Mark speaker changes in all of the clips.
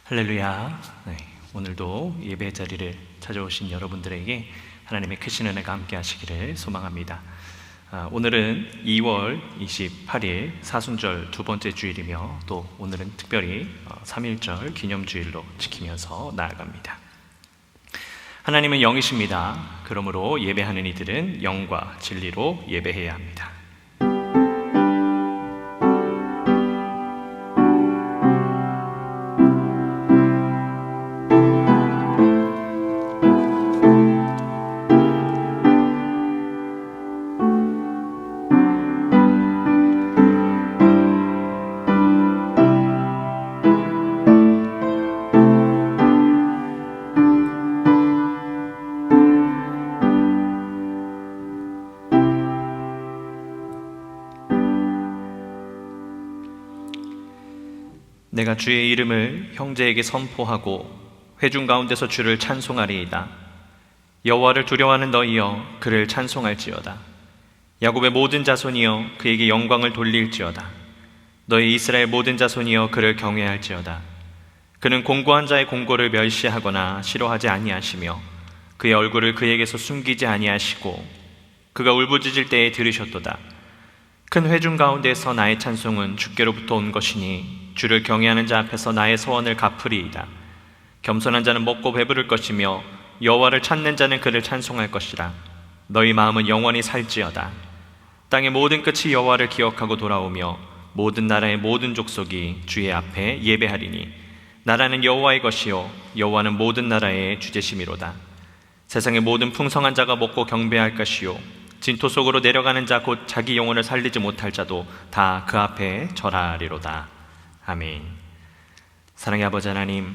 Speaker 1: 할렐루야. 네, 오늘도 예배 자리를 찾아오신 여러분들에게 하나님의 크신 은혜가 함께 하시기를 소망합니다. 오늘은 2월 28일 사순절 두 번째 주일이며 또 오늘은 특별히 3.1절 기념주일로 지키면서 나아갑니다. 하나님은 영이십니다. 그러므로 예배하는 이들은 영과 진리로 예배해야 합니다. 내가 주의 이름을 형제에게 선포하고 회중 가운데서 주를 찬송하리이다. 여호와를 두려워하는 너희여 그를 찬송할지어다. 야곱의 모든 자손이여 그에게 영광을 돌릴지어다. 너희 이스라엘 모든 자손이여 그를 경외할지어다. 그는 공고한 자의 공고를 멸시하거나 싫어하지 아니하시며 그의 얼굴을 그에게서 숨기지 아니하시고 그가 울부짖을 때에 들으셨도다. 큰 회중 가운데서 나의 찬송은 주께로부터 온 것이니 주를 경외하는 자 앞에서 나의 소원을 갚으리이다. 겸손한 자는 먹고 배부를 것이며 여호와를 찾는 자는 그를 찬송할 것이라. 너희 마음은 영원히 살지어다. 땅의 모든 끝이 여호와를 기억하고 돌아오며 모든 나라의 모든 족속이 주의 앞에 예배하리니 나라는 여호와의 것이요 여호와는 모든 나라의 주제심이로다. 세상의 모든 풍성한 자가 먹고 경배할 것이요 진토 속으로 내려가는 자 곧 자기 영혼을 살리지 못할 자도 다 그 앞에 절하리로다. 아멘. 사랑의 아버지 하나님,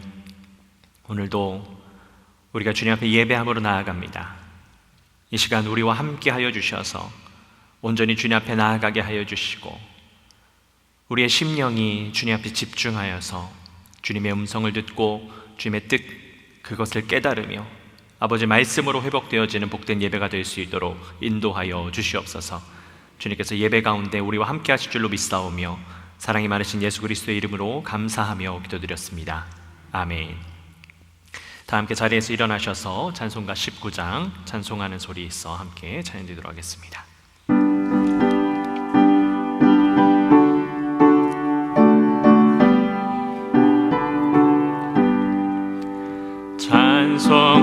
Speaker 1: 오늘도 우리가 주님 앞에 예배함으로 나아갑니다. 이 시간 우리와 함께 하여 주셔서 온전히 주님 앞에 나아가게 하여 주시고 우리의 심령이 주님 앞에 집중하여서 주님의 음성을 듣고 주님의 뜻 그것을 깨달으며 아버지 말씀으로 회복되어지는 복된 예배가 될 수 있도록 인도하여 주시옵소서. 주님께서 예배 가운데 우리와 함께 하실 줄로 믿사오며 사랑이 많으신 예수 그리스도의 이름으로 감사하며 기도드렸습니다. 아멘. 다 함께 자리에서 일어나셔서 찬송가 19장 찬송하는 소리 있어 함께 찬양드리도록 하겠습니다.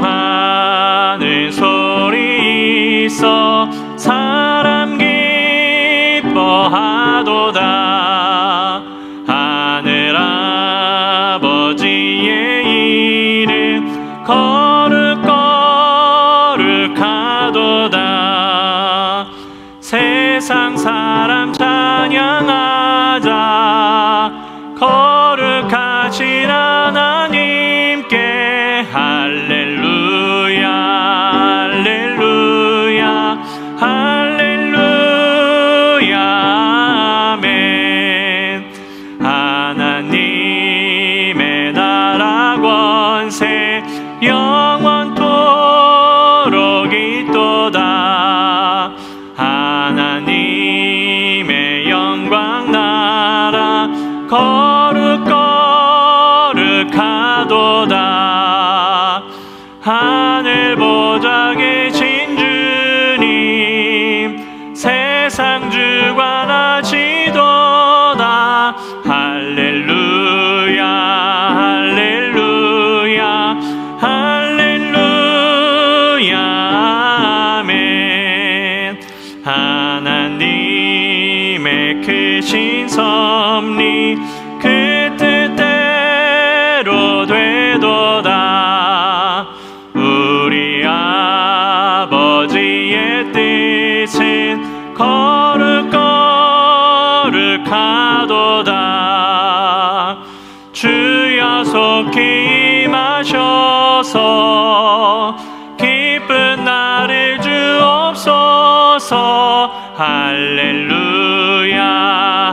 Speaker 1: 찬송하는 소리 있어 사람 기뻐하도다. 거룩거룩하도다. 세상 사람 찬양하자. 거룩하신 하나님께 할렐루야 할렐루야 할렐루야 아멘. 하나님의 나라 권세 영원토록 있도다. 하나님의 영광 나라 거룩거룩하도다. 하늘 보좌 계신 주님 세상 주관하시도다. 할렐루야 할렐루야 할렐루야 아멘. 하나님의 크신 섭리 그 뜻대로 되도다. 우리 아버지의 뜻은 거룩거룩하도다. 주여 속히 임하셔서 기쁜 나를 주옵소서. 할렐루야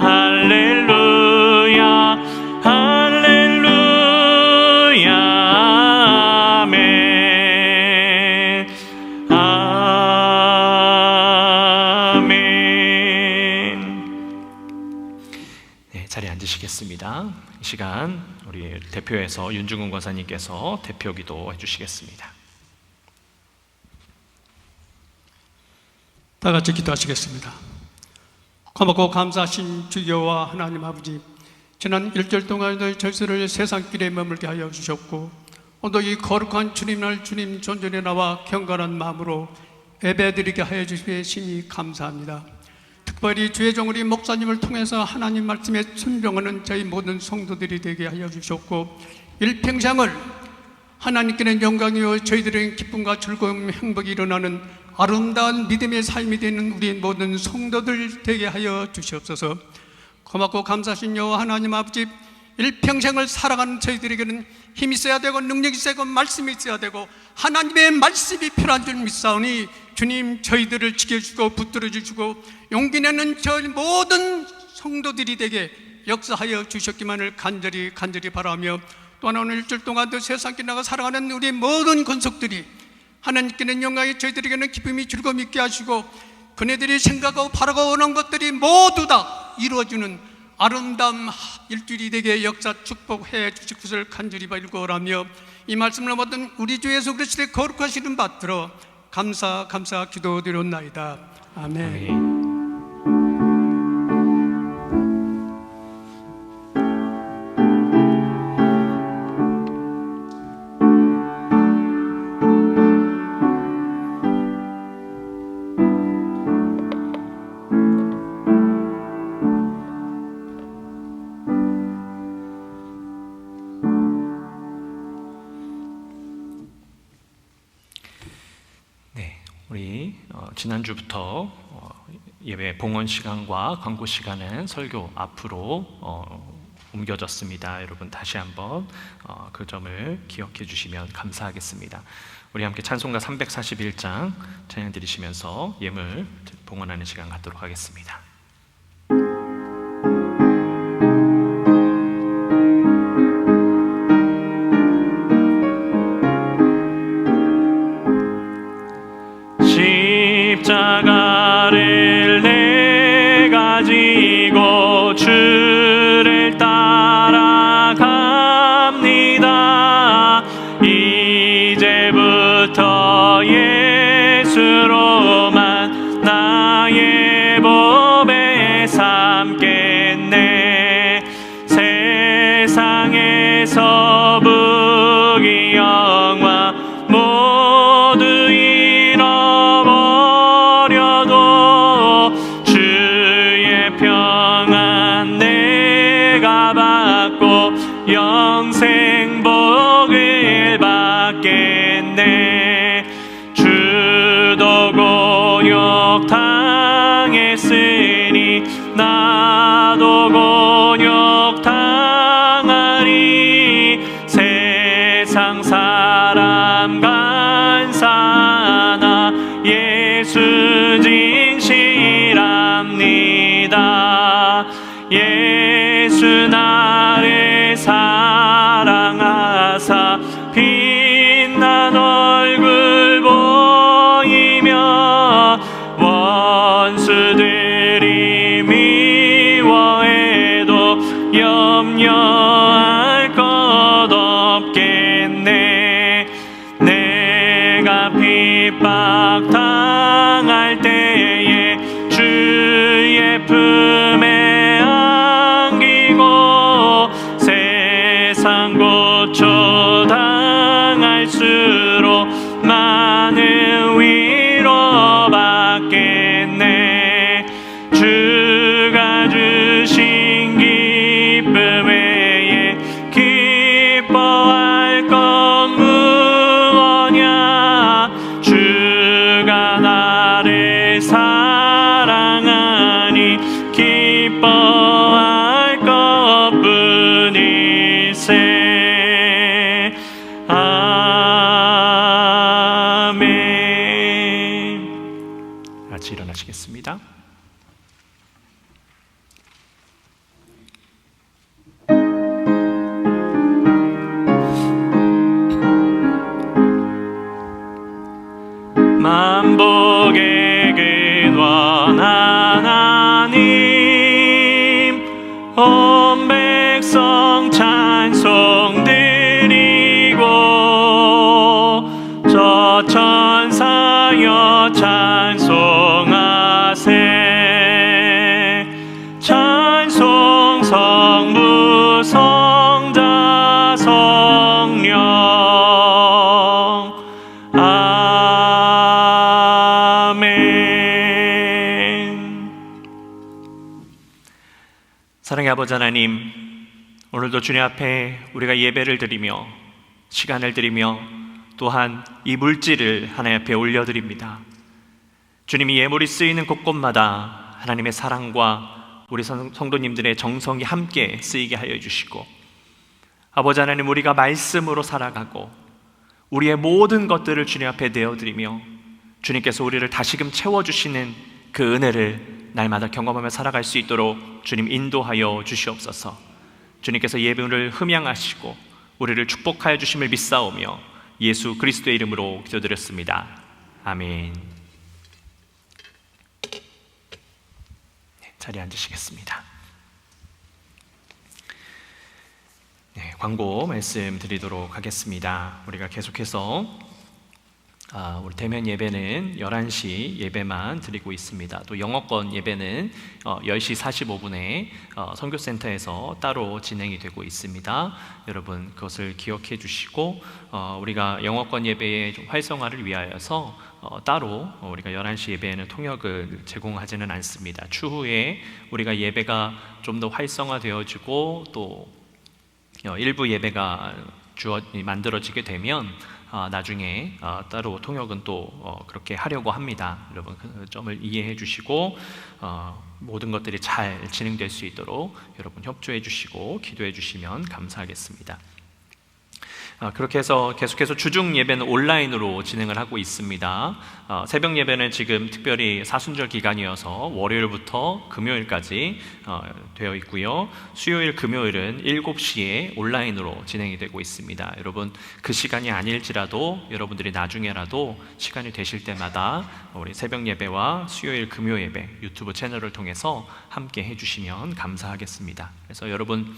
Speaker 1: 할렐루야 할렐루야 아멘 아멘. 네, 자리에 앉으시겠습니다. 이 시간 우리 대표에서 윤중근 권사님께서 대표 기도해 주시겠습니다.
Speaker 2: 다 같이 기도하시겠습니다. 고맙고 감사하신 주여와 하나님 아버지, 지난 일주일 동안 저희들을 세상길에 머물게 하여 주셨고, 오늘 이 거룩한 주님날 주님 존전에 나와 경건한 마음으로 예배드리게 하여 주시니 감사합니다. 특별히 주의 종 우리 목사님을 통해서 하나님 말씀에 순종하는 저희 모든 성도들이 되게 하여 주셨고, 일평생을 하나님께는 영광이요 저희들은 기쁨과 즐거움 행복이 일어나는 아름다운 믿음의 삶이 되는 우리 모든 성도들 되게 하여 주시옵소서. 고맙고 감사하신 여호와 하나님 아버지, 일평생을 살아가는 저희들에게는 힘이 있어야 되고 능력이 있어야 되고 말씀이 있어야 되고 하나님의 말씀이 필요한 줄 믿사오니, 주님 저희들을 지켜주시고 붙들어 주시고 용기 내는 저희 모든 성도들이 되게 역사하여 주셨기만을 간절히 바라며, 또한 오늘 일주일 동안도 세상에 나가 살아가는 우리 모든 권속들이 하나님께는 영광이, 저희들에게는 기쁨이 즐거움이 있게 하시고 그네들이 생각하고 바라고 원하는 것들이 모두 다 이루어지는 아름다운 일주일이 되게 역사 축복해 주실 것을 간절히 바라며, 이 말씀을 모든 우리 주 예수 그리스도의 거룩하신 이름 받들어 감사 기도드렸나이다. 아멘.
Speaker 1: 우리 지난주부터 예배 봉헌 시간과 광고 시간은 설교 앞으로 옮겨졌습니다. 여러분 다시 한번 그 점을 기억해 주시면 감사하겠습니다. 우리 함께 찬송가 341장 찬양 드리시면서 예물 봉헌하는 시간 갖도록 하겠습니다. 십자가를 내가 지고 주를 따라갑니다. 이제부터 예수로만 나의 법에 삼겠네. 세상에서 부귀 영화 모두 영생 복을 받겠네. 주도 곤욕 당했으니 나도 곤욕 당하리. 세상 사람 간사하나 예수 진실합니다. 예수 나를 사랑하사 빛난 얼굴 보이며 원수들이 미워해도 염려할 것 없겠네. 내가 핍박 당할 때에 주의 품에 안기고 세상 고초 당할수록 많은 위로 받겠네. 주가 주신 기쁨 외에 찬송 성부 성자 성령 아멘. 사랑의 아버지 하나님, 오늘도 주님 앞에 우리가 예배를 드리며 시간을 드리며 또한 이 물질을 하나님 앞에 올려드립니다. 주님이 예물이 쓰이는 곳곳마다 하나님의 사랑과 우리 성도님들의 정성이 함께 쓰이게 하여 주시고, 아버지 하나님, 우리가 말씀으로 살아가고 우리의 모든 것들을 주님 앞에 내어드리며 주님께서 우리를 다시금 채워주시는 그 은혜를 날마다 경험하며 살아갈 수 있도록 주님 인도하여 주시옵소서. 주님께서 예배를 흠양하시고 우리를 축복하여 주심을 믿사오며 예수 그리스도의 이름으로 기도드렸습니다. 아멘. 자리에 앉으시겠습니다. 광고 말씀드리도록 하겠습니다. 우리가 계속해서 우리 대면 예배는 11시 예배만 드리고 있습니다. 또 영어권 예배는 10시 45분에 선교센터에서 따로 진행이 되고 있습니다. 여러분 그것을 기억해 주시고, 우리가 영어권 예배의 좀 활성화를 위하여서 따로 우리가 11시 예배에는 통역을 제공하지는 않습니다. 추후에 우리가 예배가 좀 더 활성화되어지고 또 일부 예배가 만들어지게 되면 나중에 따로 통역은 또 그렇게 하려고 합니다. 여러분 그 점을 이해해 주시고 모든 것들이 잘 진행될 수 있도록 여러분 협조해 주시고 기도해 주시면 감사하겠습니다. 그렇게 해서 계속해서 주중 예배는 온라인으로 진행을 하고 있습니다. 새벽 예배는 지금 특별히 사순절 기간이어서 월요일부터 금요일까지 되어 있고요. 수요일, 금요일은 7시에 온라인으로 진행이 되고 있습니다. 여러분 그 시간이 아닐지라도 여러분들이 나중에라도 시간이 되실 때마다 우리 새벽 예배와 수요일, 금요 예배 유튜브 채널을 통해서 함께 해주시면 감사하겠습니다. 그래서 여러분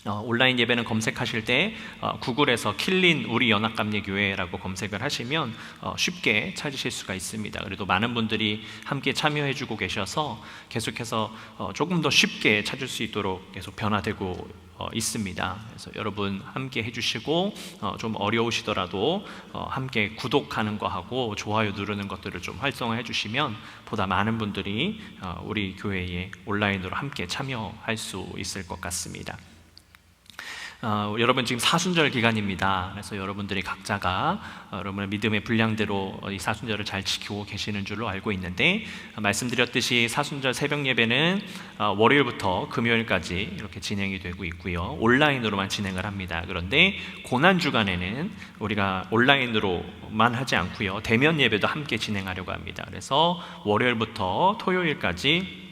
Speaker 1: 온라인 예배는 검색하실 때 구글에서 킬린 우리 연합감리교회라고 검색을 하시면 쉽게 찾으실 수가 있습니다. 그래도 많은 분들이 함께 참여해주고 계셔서 계속해서 조금 더 쉽게 찾을 수 있도록 계속 변화되고 있습니다. 그래서 여러분 함께 해주시고 좀 어려우시더라도 함께 구독하는 거하고 좋아요 누르는 것들을 좀 활성화해 주시면 보다 많은 분들이 우리 교회에 온라인으로 함께 참여할 수 있을 것 같습니다. 여러분 지금 사순절 기간입니다. 그래서 여러분들이 각자가 여러분의 믿음의 분량대로 이 사순절을 잘 지키고 계시는 줄로 알고 있는데, 말씀드렸듯이 사순절 새벽 예배는 월요일부터 금요일까지 이렇게 진행이 되고 있고요. 온라인으로만 진행을 합니다. 그런데 고난주간에는 우리가 온라인으로만 하지 않고요, 대면 예배도 함께 진행하려고 합니다. 그래서 월요일부터 토요일까지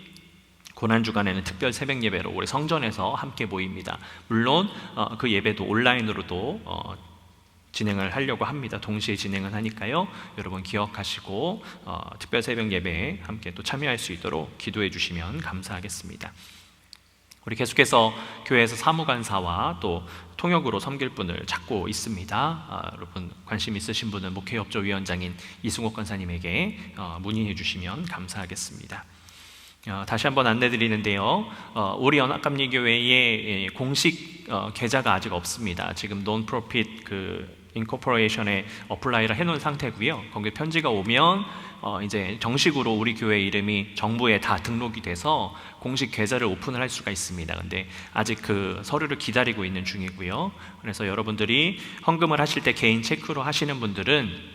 Speaker 1: 고난주간에는 특별 새벽 예배로 우리 성전에서 함께 모입니다. 물론 그 예배도 온라인으로도 진행을 하려고 합니다. 동시에 진행을 하니까요. 여러분 기억하시고 특별 새벽 예배에 함께 또 참여할 수 있도록 기도해 주시면 감사하겠습니다. 우리 계속해서 교회에서 사무간사와 또 통역으로 섬길 분을 찾고 있습니다. 여러분 관심 있으신 분은 목회협조위원장인 이승옥 권사님에게 문의해 주시면 감사하겠습니다. 다시 한번 안내드리는데요, 우리 연합감리교회의 공식 계좌가 아직 없습니다. 지금 논프로핏 인코퍼레이션에 어플라이를 해놓은 상태고요. 거기 편지가 오면 이제 정식으로 우리 교회 이름이 정부에 다 등록이 돼서 공식 계좌를 오픈을 할 수가 있습니다. 근데 아직 그 서류를 기다리고 있는 중이고요. 그래서 여러분들이 헌금을 하실 때 개인 체크로 하시는 분들은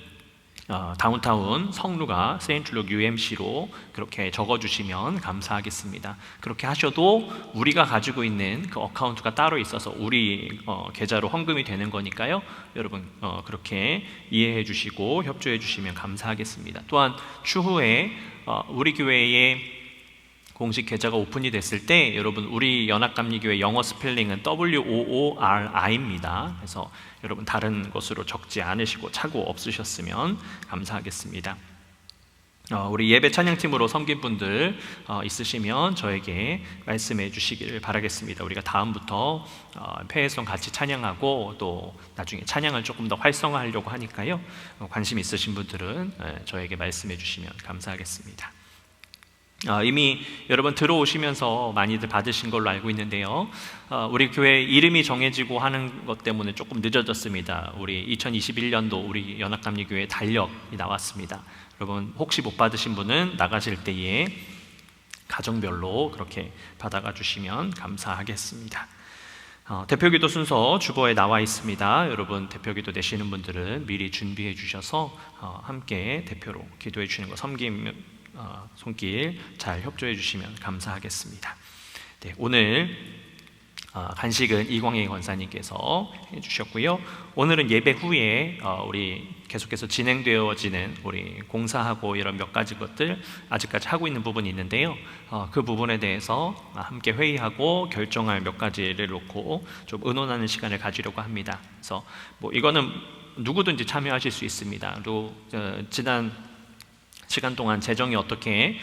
Speaker 1: 다운타운 성루가 세인트룩 UMC로 그렇게 적어주시면 감사하겠습니다. 그렇게 하셔도 우리가 가지고 있는 그 어카운트가 따로 있어서 우리 계좌로 헌금이 되는 거니까요. 여러분 그렇게 이해해 주시고 협조해 주시면 감사하겠습니다. 또한 추후에 우리 교회에 공식 계좌가 오픈이 됐을 때 여러분 우리 연합감리교회 영어 스펠링은 WOORI입니다. 그래서 여러분 다른 것으로 적지 않으시고 착오 없으셨으면 감사하겠습니다. 우리 예배 찬양팀으로 섬긴 분들 있으시면 저에게 말씀해 주시기를 바라겠습니다. 우리가 다음부터 폐회성 같이 찬양하고 또 나중에 찬양을 조금 더 활성화하려고 하니까요. 관심 있으신 분들은 저에게 말씀해 주시면 감사하겠습니다. 이미 여러분 들어오시면서 많이들 받으신 걸로 알고 있는데요. 우리 교회 이름이 정해지고 하는 것 때문에 조금 늦어졌습니다. 우리 2021년도 우리 연합감리교회 달력이 나왔습니다. 여러분 혹시 못 받으신 분은 나가실 때에 가정별로 그렇게 받아가 주시면 감사하겠습니다. 대표기도 순서 주보에 나와 있습니다. 여러분 대표기도 되시는 분들은 미리 준비해 주셔서 함께 대표로 기도해 주시는 거 손길 잘 협조해 주시면 감사하겠습니다. 네, 오늘 간식은 이광희 권사님께서 해주셨고요. 오늘은 예배 후에 우리 계속해서 진행되어지는 우리 공사하고 이런 몇 가지 것들 아직까지 하고 있는 부분이 있는데요. 그 부분에 대해서 함께 회의하고 결정할 몇 가지를 놓고 좀 의논하는 시간을 가지려고 합니다. 그래서 뭐 이거는 누구든지 참여하실 수 있습니다. 또 지난 시간 동안 재정이 어떻게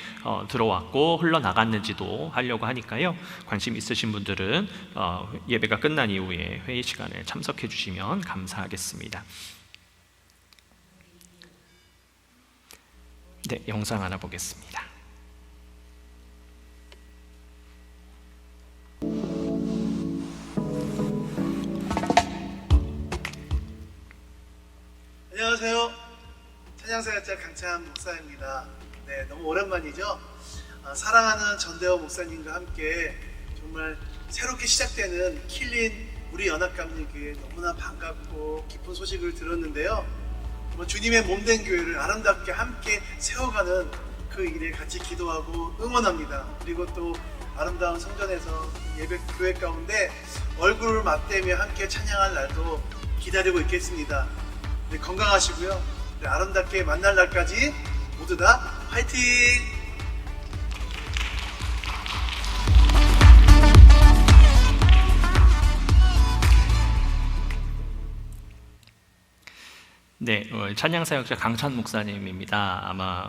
Speaker 1: 들어왔고 흘러나갔는지도 하려고 하니까요. 관심 있으신 분들은 예배가 끝난 이후에 회의 시간에 참석해 주시면 감사하겠습니다. 네, 영상 하나 보겠습니다.
Speaker 3: 안녕하세요. 찬양사역자 강찬 목사입니다. 네, 너무 오랜만이죠. 사랑하는 전대호 목사님과 함께 정말 새롭게 시작되는 킬린 우리 연합감리교회 너무나 반갑고 기쁜 소식을 들었는데요. 주님의 몸된 교회를 아름답게 함께 세워가는 그 일에 같이 기도하고 응원합니다. 그리고 또 아름다운 성전에서 예배 교회 가운데 얼굴을 맞대며 함께 찬양할 날도 기다리고 있겠습니다. 네, 건강하시고요. 네, 아름답게 만날 날까지 모두 다 화이팅!
Speaker 1: 네, 찬양사역자 강찬 목사님입니다. 아마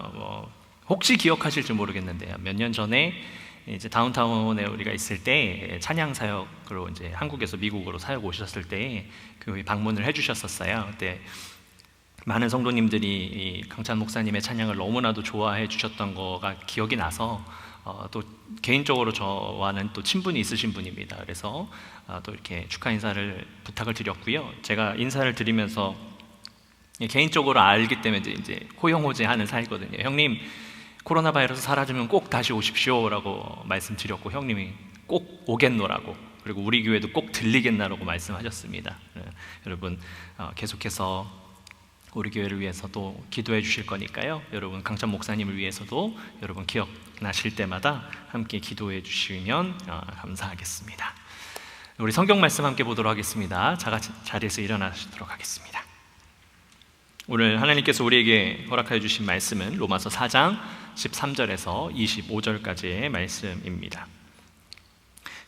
Speaker 1: 혹시 기억하실지 모르겠는데요. 몇 년 전에 이제 다운타운에 우리가 있을 때 찬양 사역으로 이제 한국에서 미국으로 사역 오셨을 때 그 방문을 해주셨었어요. 그때 많은 성도님들이 이 강찬 목사님의 찬양을 너무나도 좋아해 주셨던 거가 기억이 나서 또 개인적으로 저와는 또 친분이 있으신 분입니다. 그래서 또 이렇게 축하 인사를 부탁을 드렸고요. 제가 인사를 드리면서 개인적으로 알기 때문에 이제 호영호재하는 사이거든요. 형님, 코로나 바이러스 사라지면 꼭 다시 오십시오라고 말씀드렸고 형님이 꼭 오겠노라고, 그리고 우리 교회도 꼭 들리겠나라고 말씀하셨습니다. 여러분 계속해서 우리 교회를 위해서도 기도해 주실 거니까요. 여러분 강찬 목사님을 위해서도 여러분 기억나실 때마다 함께 기도해 주시면 감사하겠습니다. 우리 성경 말씀 함께 보도록 하겠습니다. 자리에서 일어나시도록 하겠습니다. 오늘 하나님께서 우리에게 허락하여 주신 말씀은 로마서 4장 13절에서 25절까지의 말씀입니다.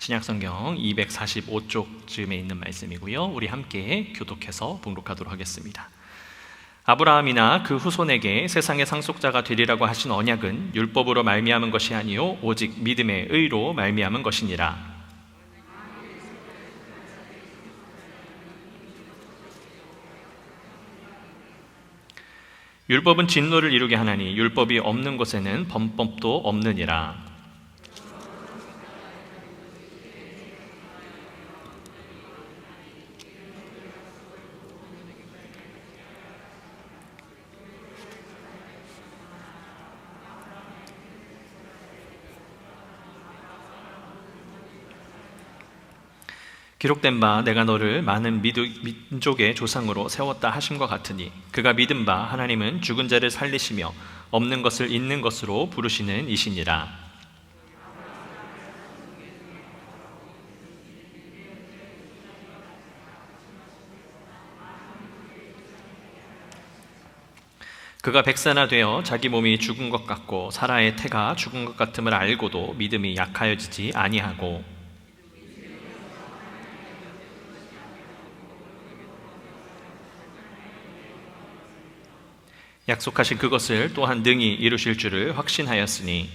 Speaker 1: 신약성경 245쪽쯤에 있는 말씀이고요. 우리 함께 교독해서 봉독하도록 하겠습니다. 아브라함이나 그 후손에게 세상의 상속자가 되리라고 하신 언약은 율법으로 말미암은 것이 아니요 오직 믿음의 의로 말미암은 것이니라. 율법은 진노를 이루게 하나니 율법이 없는 곳에는 범법도 없느니라. 기록된 바 내가 너를 많은 민족의 조상으로 세웠다 하심과 같으니 그가 믿은 바 하나님은 죽은 자를 살리시며 없는 것을 있는 것으로 부르시는 이시니라. 그가 백사나 되어 자기 몸이 죽은 것 같고 사라의 태가 죽은 것 같음을 알고도 믿음이 약하여지지 아니하고 약속하신 그것을 또한 능히 이루실 줄을 확신하였으니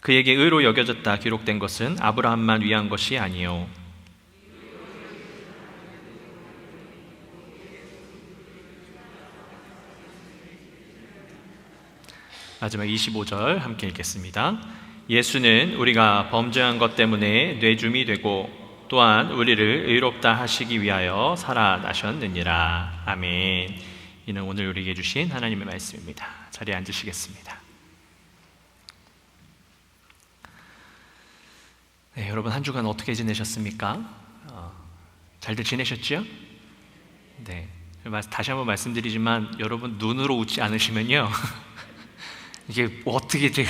Speaker 1: 그에게 의로 여겨졌다 기록된 것은 아브라함만 위한 것이 아니요 마지막 25절 함께 읽겠습니다. 예수는 우리가 범죄한 것 때문에 뇌줌이 되고 또한 우리를 의롭다 하시기 위하여 살아나셨느니라. 아멘. 이는 오늘 우리에게 주신 하나님의 말씀입니다. 자리에 앉으시겠습니다. 네, 여러분 한 주간 어떻게 지내셨습니까? 잘들 지내셨죠? 네. 다시 한번 말씀드리지만 여러분 눈으로 웃지 않으시면요 이게 어떻게 제가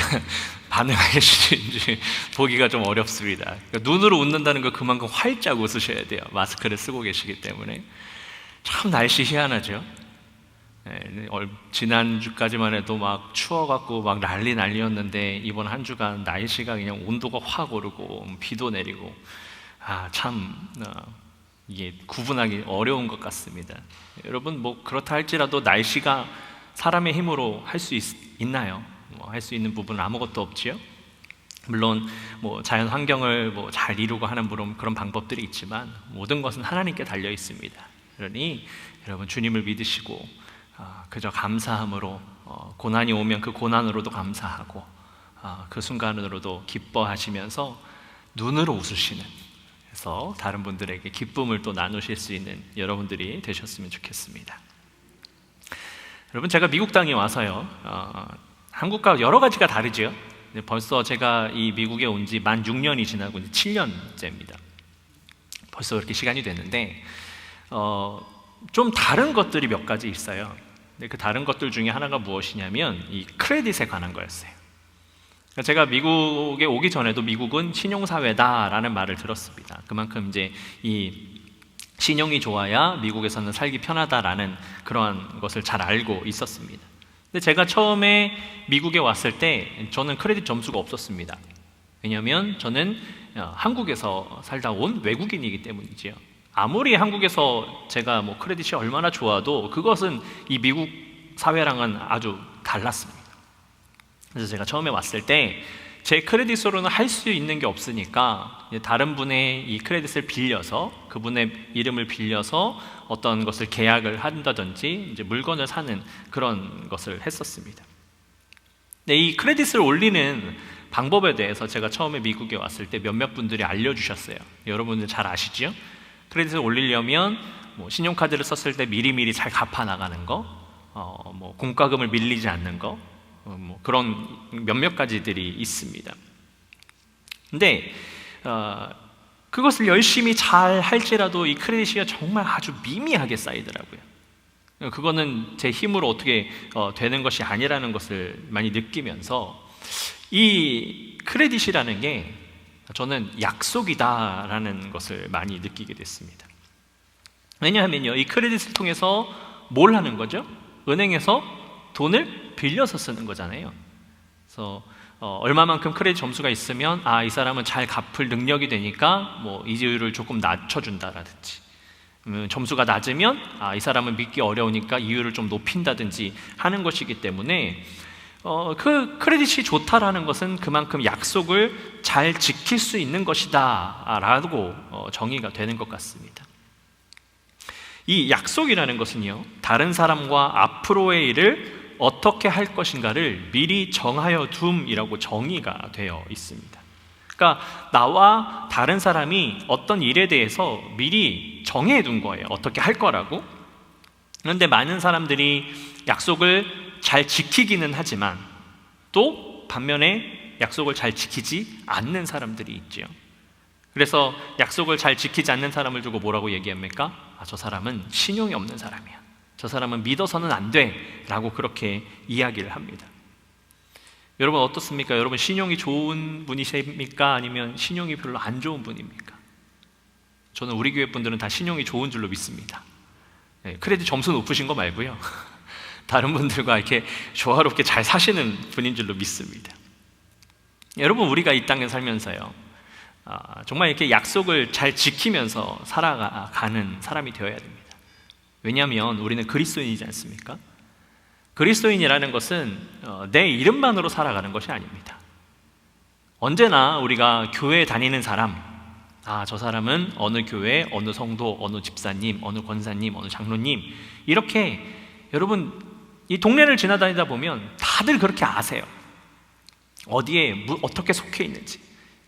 Speaker 1: 반응하시는지 보기가 좀 어렵습니다. 그러니까 눈으로 웃는다는 거 그만큼 활짝 웃으셔야 돼요. 마스크를 쓰고 계시기 때문에. 참 날씨 희한하죠. 네, 지난주까지만 해도 막 추워갖고 막 난리였는데 이번 한 주간 날씨가 그냥 온도가 확 오르고 비도 내리고 이게 구분하기 어려운 것 같습니다. 여러분 뭐 그렇다 할지라도 날씨가 사람의 힘으로 할 수 있나요? 할 수 있는 부분은 아무것도 없지요. 물론 뭐 자연 환경을 뭐 잘 이루고 하는 그런 방법들이 있지만 모든 것은 하나님께 달려 있습니다. 그러니 여러분 주님을 믿으시고 그저 감사함으로 고난이 오면 그 고난으로도 감사하고 그 순간으로도 기뻐하시면서 눈으로 웃으시는, 그래서 다른 분들에게 기쁨을 또 나누실 수 있는 여러분들이 되셨으면 좋겠습니다. 여러분 제가 미국 땅에 와서요 한국과 여러 가지가 다르죠. 벌써 제가 이 미국에 온 지 만 6년이 지나고 이제 7년째입니다. 벌써 그렇게 시간이 됐는데 좀 다른 것들이 몇 가지 있어요. 근데 그 다른 것들 중에 하나가 무엇이냐면 이 크레딧에 관한 거였어요. 제가 미국에 오기 전에도 미국은 신용사회다라는 말을 들었습니다. 그만큼 이제 이 신용이 좋아야 미국에서는 살기 편하다라는 그러한 것을 잘 알고 있었습니다. 근데 제가 처음에 미국에 왔을 때 저는 크레딧 점수가 없었습니다. 왜냐하면 저는 한국에서 살다 온 외국인이기 때문이지요. 아무리 한국에서 제가 뭐 크레딧이 얼마나 좋아도 그것은 이 미국 사회랑은 아주 달랐습니다. 그래서 제가 처음에 왔을 때 제 크레딧으로는 할 수 있는 게 없으니까 다른 분의 이 크레딧을 빌려서, 그분의 이름을 빌려서 어떤 것을 계약을 한다든지 이제 물건을 사는 그런 것을 했었습니다. 근데 이 크레딧을 올리는 방법에 대해서 제가 처음에 미국에 왔을 때 몇몇 분들이 알려주셨어요. 여러분들 잘 아시죠? 크레딧을 올리려면 뭐 신용카드를 썼을 때 미리미리 잘 갚아 나가는 거, 뭐 공과금을 밀리지 않는 거, 뭐 그런 몇몇 가지들이 있습니다. 근데 그것을 열심히 잘 할지라도 이 크레딧이 정말 아주 미미하게 쌓이더라고요. 그거는 제 힘으로 어떻게 되는 것이 아니라는 것을 많이 느끼면서 이 크레딧이라는 게 저는 약속이다라는 것을 많이 느끼게 됐습니다. 왜냐하면요, 이 크레딧을 통해서 뭘 하는 거죠? 은행에서 돈을 빌려서 쓰는 거잖아요. 그래서 얼마만큼 크레딧 점수가 있으면 이 사람은 잘 갚을 능력이 되니까 뭐 이율을 조금 낮춰준다라든지, 점수가 낮으면 이 사람은 믿기 어려우니까 이율을 좀 높인다든지 하는 것이기 때문에 그 크레딧이 좋다라는 것은 그만큼 약속을 잘 지킬 수 있는 것이다 라고 정의가 되는 것 같습니다. 이 약속이라는 것은요, 다른 사람과 앞으로의 일을 어떻게 할 것인가를 미리 정하여 둠이라고 정의가 되어 있습니다. 그러니까 나와 다른 사람이 어떤 일에 대해서 미리 정해둔 거예요. 어떻게 할 거라고. 그런데 많은 사람들이 약속을 잘 지키기는 하지만 또 반면에 약속을 잘 지키지 않는 사람들이 있죠. 그래서 약속을 잘 지키지 않는 사람을 두고 뭐라고 얘기합니까? 저 사람은 신용이 없는 사람이야, 저 사람은 믿어서는 안 돼 라고 그렇게 이야기를 합니다. 여러분 어떻습니까? 여러분 신용이 좋은 분이십니까? 아니면 신용이 별로 안 좋은 분입니까? 저는 우리 교회 분들은 다 신용이 좋은 줄로 믿습니다. 크레딧 점수 높으신 거 말고요, 다른 분들과 이렇게 조화롭게 잘 사시는 분인 줄로 믿습니다. 여러분 우리가 이 땅에 살면서요, 정말 이렇게 약속을 잘 지키면서 살아가는 사람이 되어야 됩니다. 왜냐하면 우리는 그리스도인이지 않습니까? 그리스도인이라는 것은 내 이름만으로 살아가는 것이 아닙니다. 언제나 우리가 교회에 다니는 사람, 저 사람은 어느 교회, 어느 성도, 어느 집사님, 어느 권사님, 어느 장로님, 이렇게 여러분 이 동네를 지나다니다 보면 다들 그렇게 아세요. 어디에 어떻게 속해 있는지.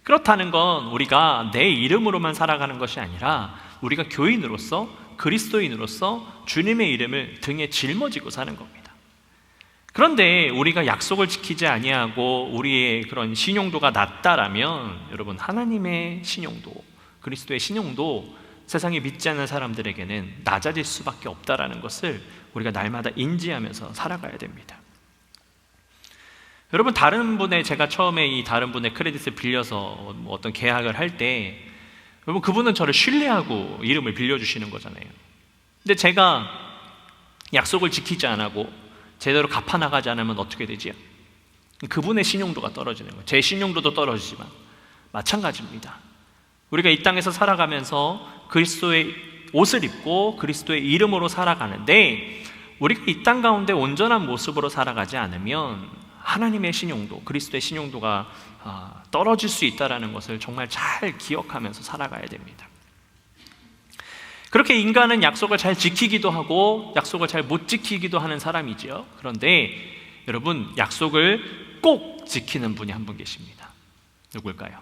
Speaker 1: 그렇다는 건 우리가 내 이름으로만 살아가는 것이 아니라 우리가 교인으로서, 그리스도인으로서 주님의 이름을 등에 짊어지고 사는 겁니다. 그런데 우리가 약속을 지키지 아니하고 우리의 그런 신용도가 낮다라면 여러분, 하나님의 신용도, 그리스도의 신용도 세상에 믿지 않는 사람들에게는 낮아질 수밖에 없다라는 것을 우리가 날마다 인지하면서 살아가야 됩니다. 여러분, 제가 처음에 이 다른 분의 크레딧을 빌려서 어떤 계약을 할 때, 여러분, 그분은 저를 신뢰하고 이름을 빌려주시는 거잖아요. 근데 제가 약속을 지키지 않고 제대로 갚아나가지 않으면 어떻게 되지요? 그분의 신용도가 떨어지는 거예요. 제 신용도도 떨어지지만 마찬가지입니다. 우리가 이 땅에서 살아가면서 그리스도의 옷을 입고 그리스도의 이름으로 살아가는데, 우리가 이 땅 가운데 온전한 모습으로 살아가지 않으면 하나님의 신용도, 그리스도의 신용도가 떨어질 수 있다는 것을 정말 잘 기억하면서 살아가야 됩니다. 그렇게 인간은 약속을 잘 지키기도 하고 약속을 잘 못 지키기도 하는 사람이지요. 그런데 여러분, 약속을 꼭 지키는 분이 한 분 계십니다. 누굴까요?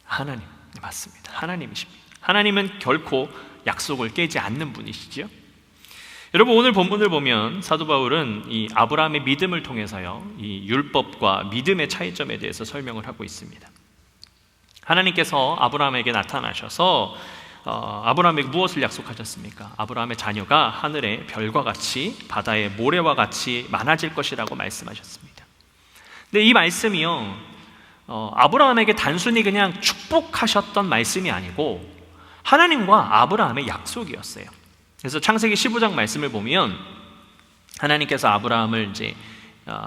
Speaker 1: 하나님. 네, 맞습니다. 하나님이십니다. 하나님은 결코 약속을 깨지 않는 분이시죠. 여러분, 오늘 본문을 보면 사도 바울은 이 아브라함의 믿음을 통해서요, 이 율법과 믿음의 차이점에 대해서 설명을 하고 있습니다. 하나님께서 아브라함에게 나타나셔서 아브라함에게 무엇을 약속하셨습니까? 아브라함의 자녀가 하늘의 별과 같이 바다의 모래와 같이 많아질 것이라고 말씀하셨습니다. 근데 이 말씀이요, 아브라함에게 단순히 그냥 축복하셨던 말씀이 아니고 하나님과 아브라함의 약속이었어요. 그래서 창세기 15장 말씀을 보면 하나님께서 아브라함을 이제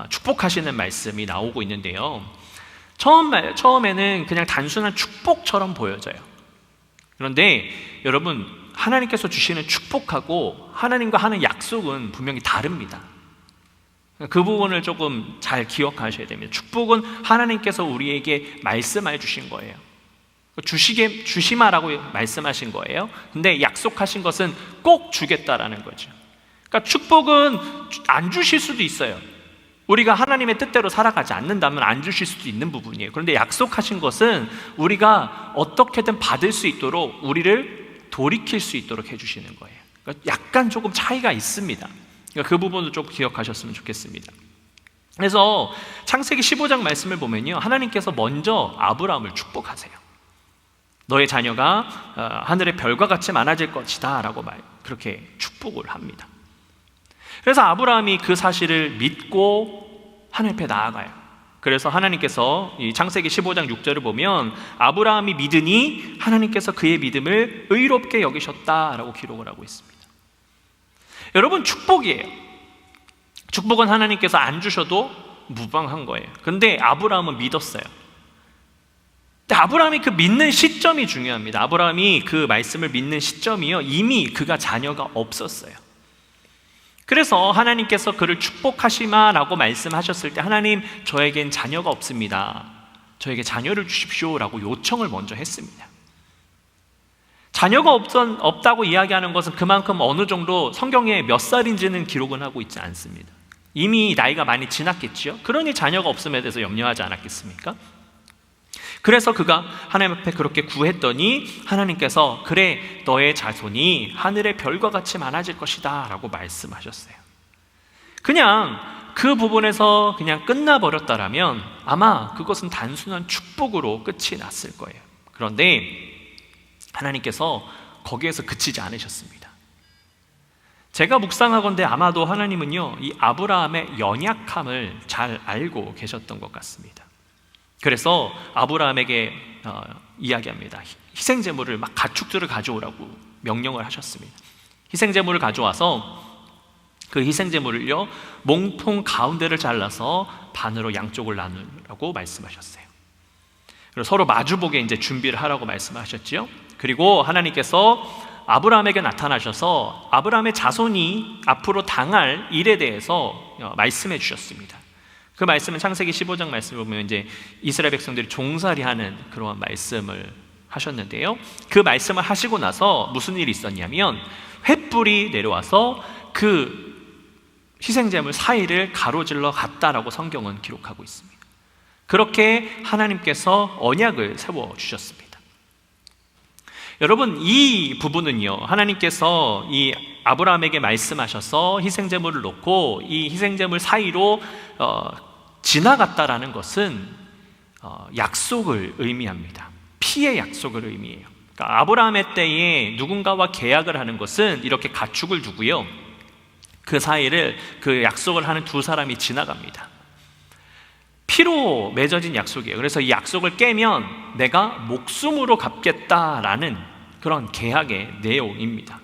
Speaker 1: 축복하시는 말씀이 나오고 있는데요, 처음에는 그냥 단순한 축복처럼 보여져요. 그런데 여러분, 하나님께서 주시는 축복하고 하나님과 하는 약속은 분명히 다릅니다. 그 부분을 조금 잘 기억하셔야 됩니다. 축복은 하나님께서 우리에게 말씀해 주신 거예요. 주시마라고 말씀하신 거예요. 근데 약속하신 것은 꼭 주겠다라는 거죠. 그러니까 축복은 안 주실 수도 있어요. 우리가 하나님의 뜻대로 살아가지 않는다면 안 주실 수도 있는 부분이에요. 그런데 약속하신 것은 우리가 어떻게든 받을 수 있도록, 우리를 돌이킬 수 있도록 해주시는 거예요. 그러니까 약간 조금 차이가 있습니다. 그러니까 그 부분도 좀 기억하셨으면 좋겠습니다. 그래서 창세기 15장 말씀을 보면요, 하나님께서 먼저 아브라함을 축복하세요. 너의 자녀가 하늘의 별과 같이 많아질 것이다 라고 그렇게 축복을 합니다. 그래서 아브라함이 그 사실을 믿고 하나님 앞에 나아가요. 그래서 하나님께서 이 창세기 15장 6절을 보면 아브라함이 믿으니 하나님께서 그의 믿음을 의롭게 여기셨다라고 기록을 하고 있습니다. 여러분, 축복이에요. 축복은 하나님께서 안 주셔도 무방한 거예요. 근데 아브라함은 믿었어요. 근데 아브라함이 그 믿는 시점이 중요합니다. 아브라함이 그 말씀을 믿는 시점이요, 이미 그가 자녀가 없었어요. 그래서 하나님께서 그를 축복하시마라고 말씀하셨을 때, 하나님, 저에겐 자녀가 없습니다, 저에게 자녀를 주십시오 라고 요청을 먼저 했습니다. 자녀가 없다고 이야기하는 것은 그만큼 어느 정도 성경에 몇 살인지는 기록은 하고 있지 않습니다. 이미 나이가 많이 지났겠죠. 그러니 자녀가 없음에 대해서 염려하지 않았겠습니까? 그래서 그가 하나님 앞에 그렇게 구했더니 하나님께서 그래, 너의 자손이 하늘의 별과 같이 많아질 것이다 라고 말씀하셨어요. 그냥 그 부분에서 그냥 끝나버렸다라면 아마 그것은 단순한 축복으로 끝이 났을 거예요. 그런데 하나님께서 거기에서 그치지 않으셨습니다. 제가 묵상하건대 아마도 하나님은요, 이 아브라함의 연약함을 잘 알고 계셨던 것 같습니다. 그래서 아브라함에게 이야기합니다. 희생제물을 막 가축들을 가져오라고 명령을 하셨습니다. 희생제물을 가져와서 그 희생제물을요, 몸통 가운데를 잘라서 반으로 양쪽을 나누라고 말씀하셨어요. 그리고 서로 마주보게 이제 준비를 하라고 말씀하셨죠. 그리고 하나님께서 아브라함에게 나타나셔서 아브라함의 자손이 앞으로 당할 일에 대해서 말씀해 주셨습니다. 그 말씀은 창세기 15장 말씀을 보면 이제 이스라엘 백성들이 종살이하는 그러한 말씀을 하셨는데요, 그 말씀을 하시고 나서 무슨 일이 있었냐면 횃불이 내려와서 그 희생제물 사이를 가로질러 갔다라고 성경은 기록하고 있습니다. 그렇게 하나님께서 언약을 세워주셨습니다. 여러분, 이 부분은요, 하나님께서 이 아브라함에게 말씀하셔서 희생제물을 놓고 이 희생제물 사이로 지나갔다라는 것은 약속을 의미합니다. 피의 약속을 의미해요. 그러니까 아브라함의 때에 누군가와 계약을 하는 것은 이렇게 가축을 두고요, 그 사이를 그 약속을 하는 두 사람이 지나갑니다. 피로 맺어진 약속이에요. 그래서 이 약속을 깨면 내가 목숨으로 갚겠다라는 그런 계약의 내용입니다.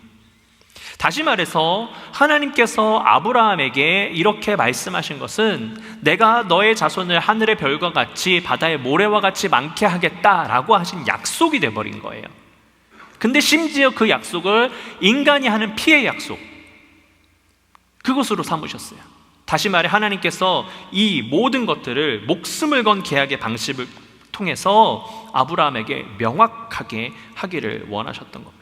Speaker 1: 다시 말해서 하나님께서 아브라함에게 이렇게 말씀하신 것은 내가 너의 자손을 하늘의 별과 같이 바다의 모래와 같이 많게 하겠다라고 하신 약속이 돼버린 거예요. 근데 심지어 그 약속을 인간이 하는 피의 약속, 그것으로 삼으셨어요. 다시 말해 하나님께서 이 모든 것들을 목숨을 건 계약의 방식을 통해서 아브라함에게 명확하게 하기를 원하셨던 겁니다.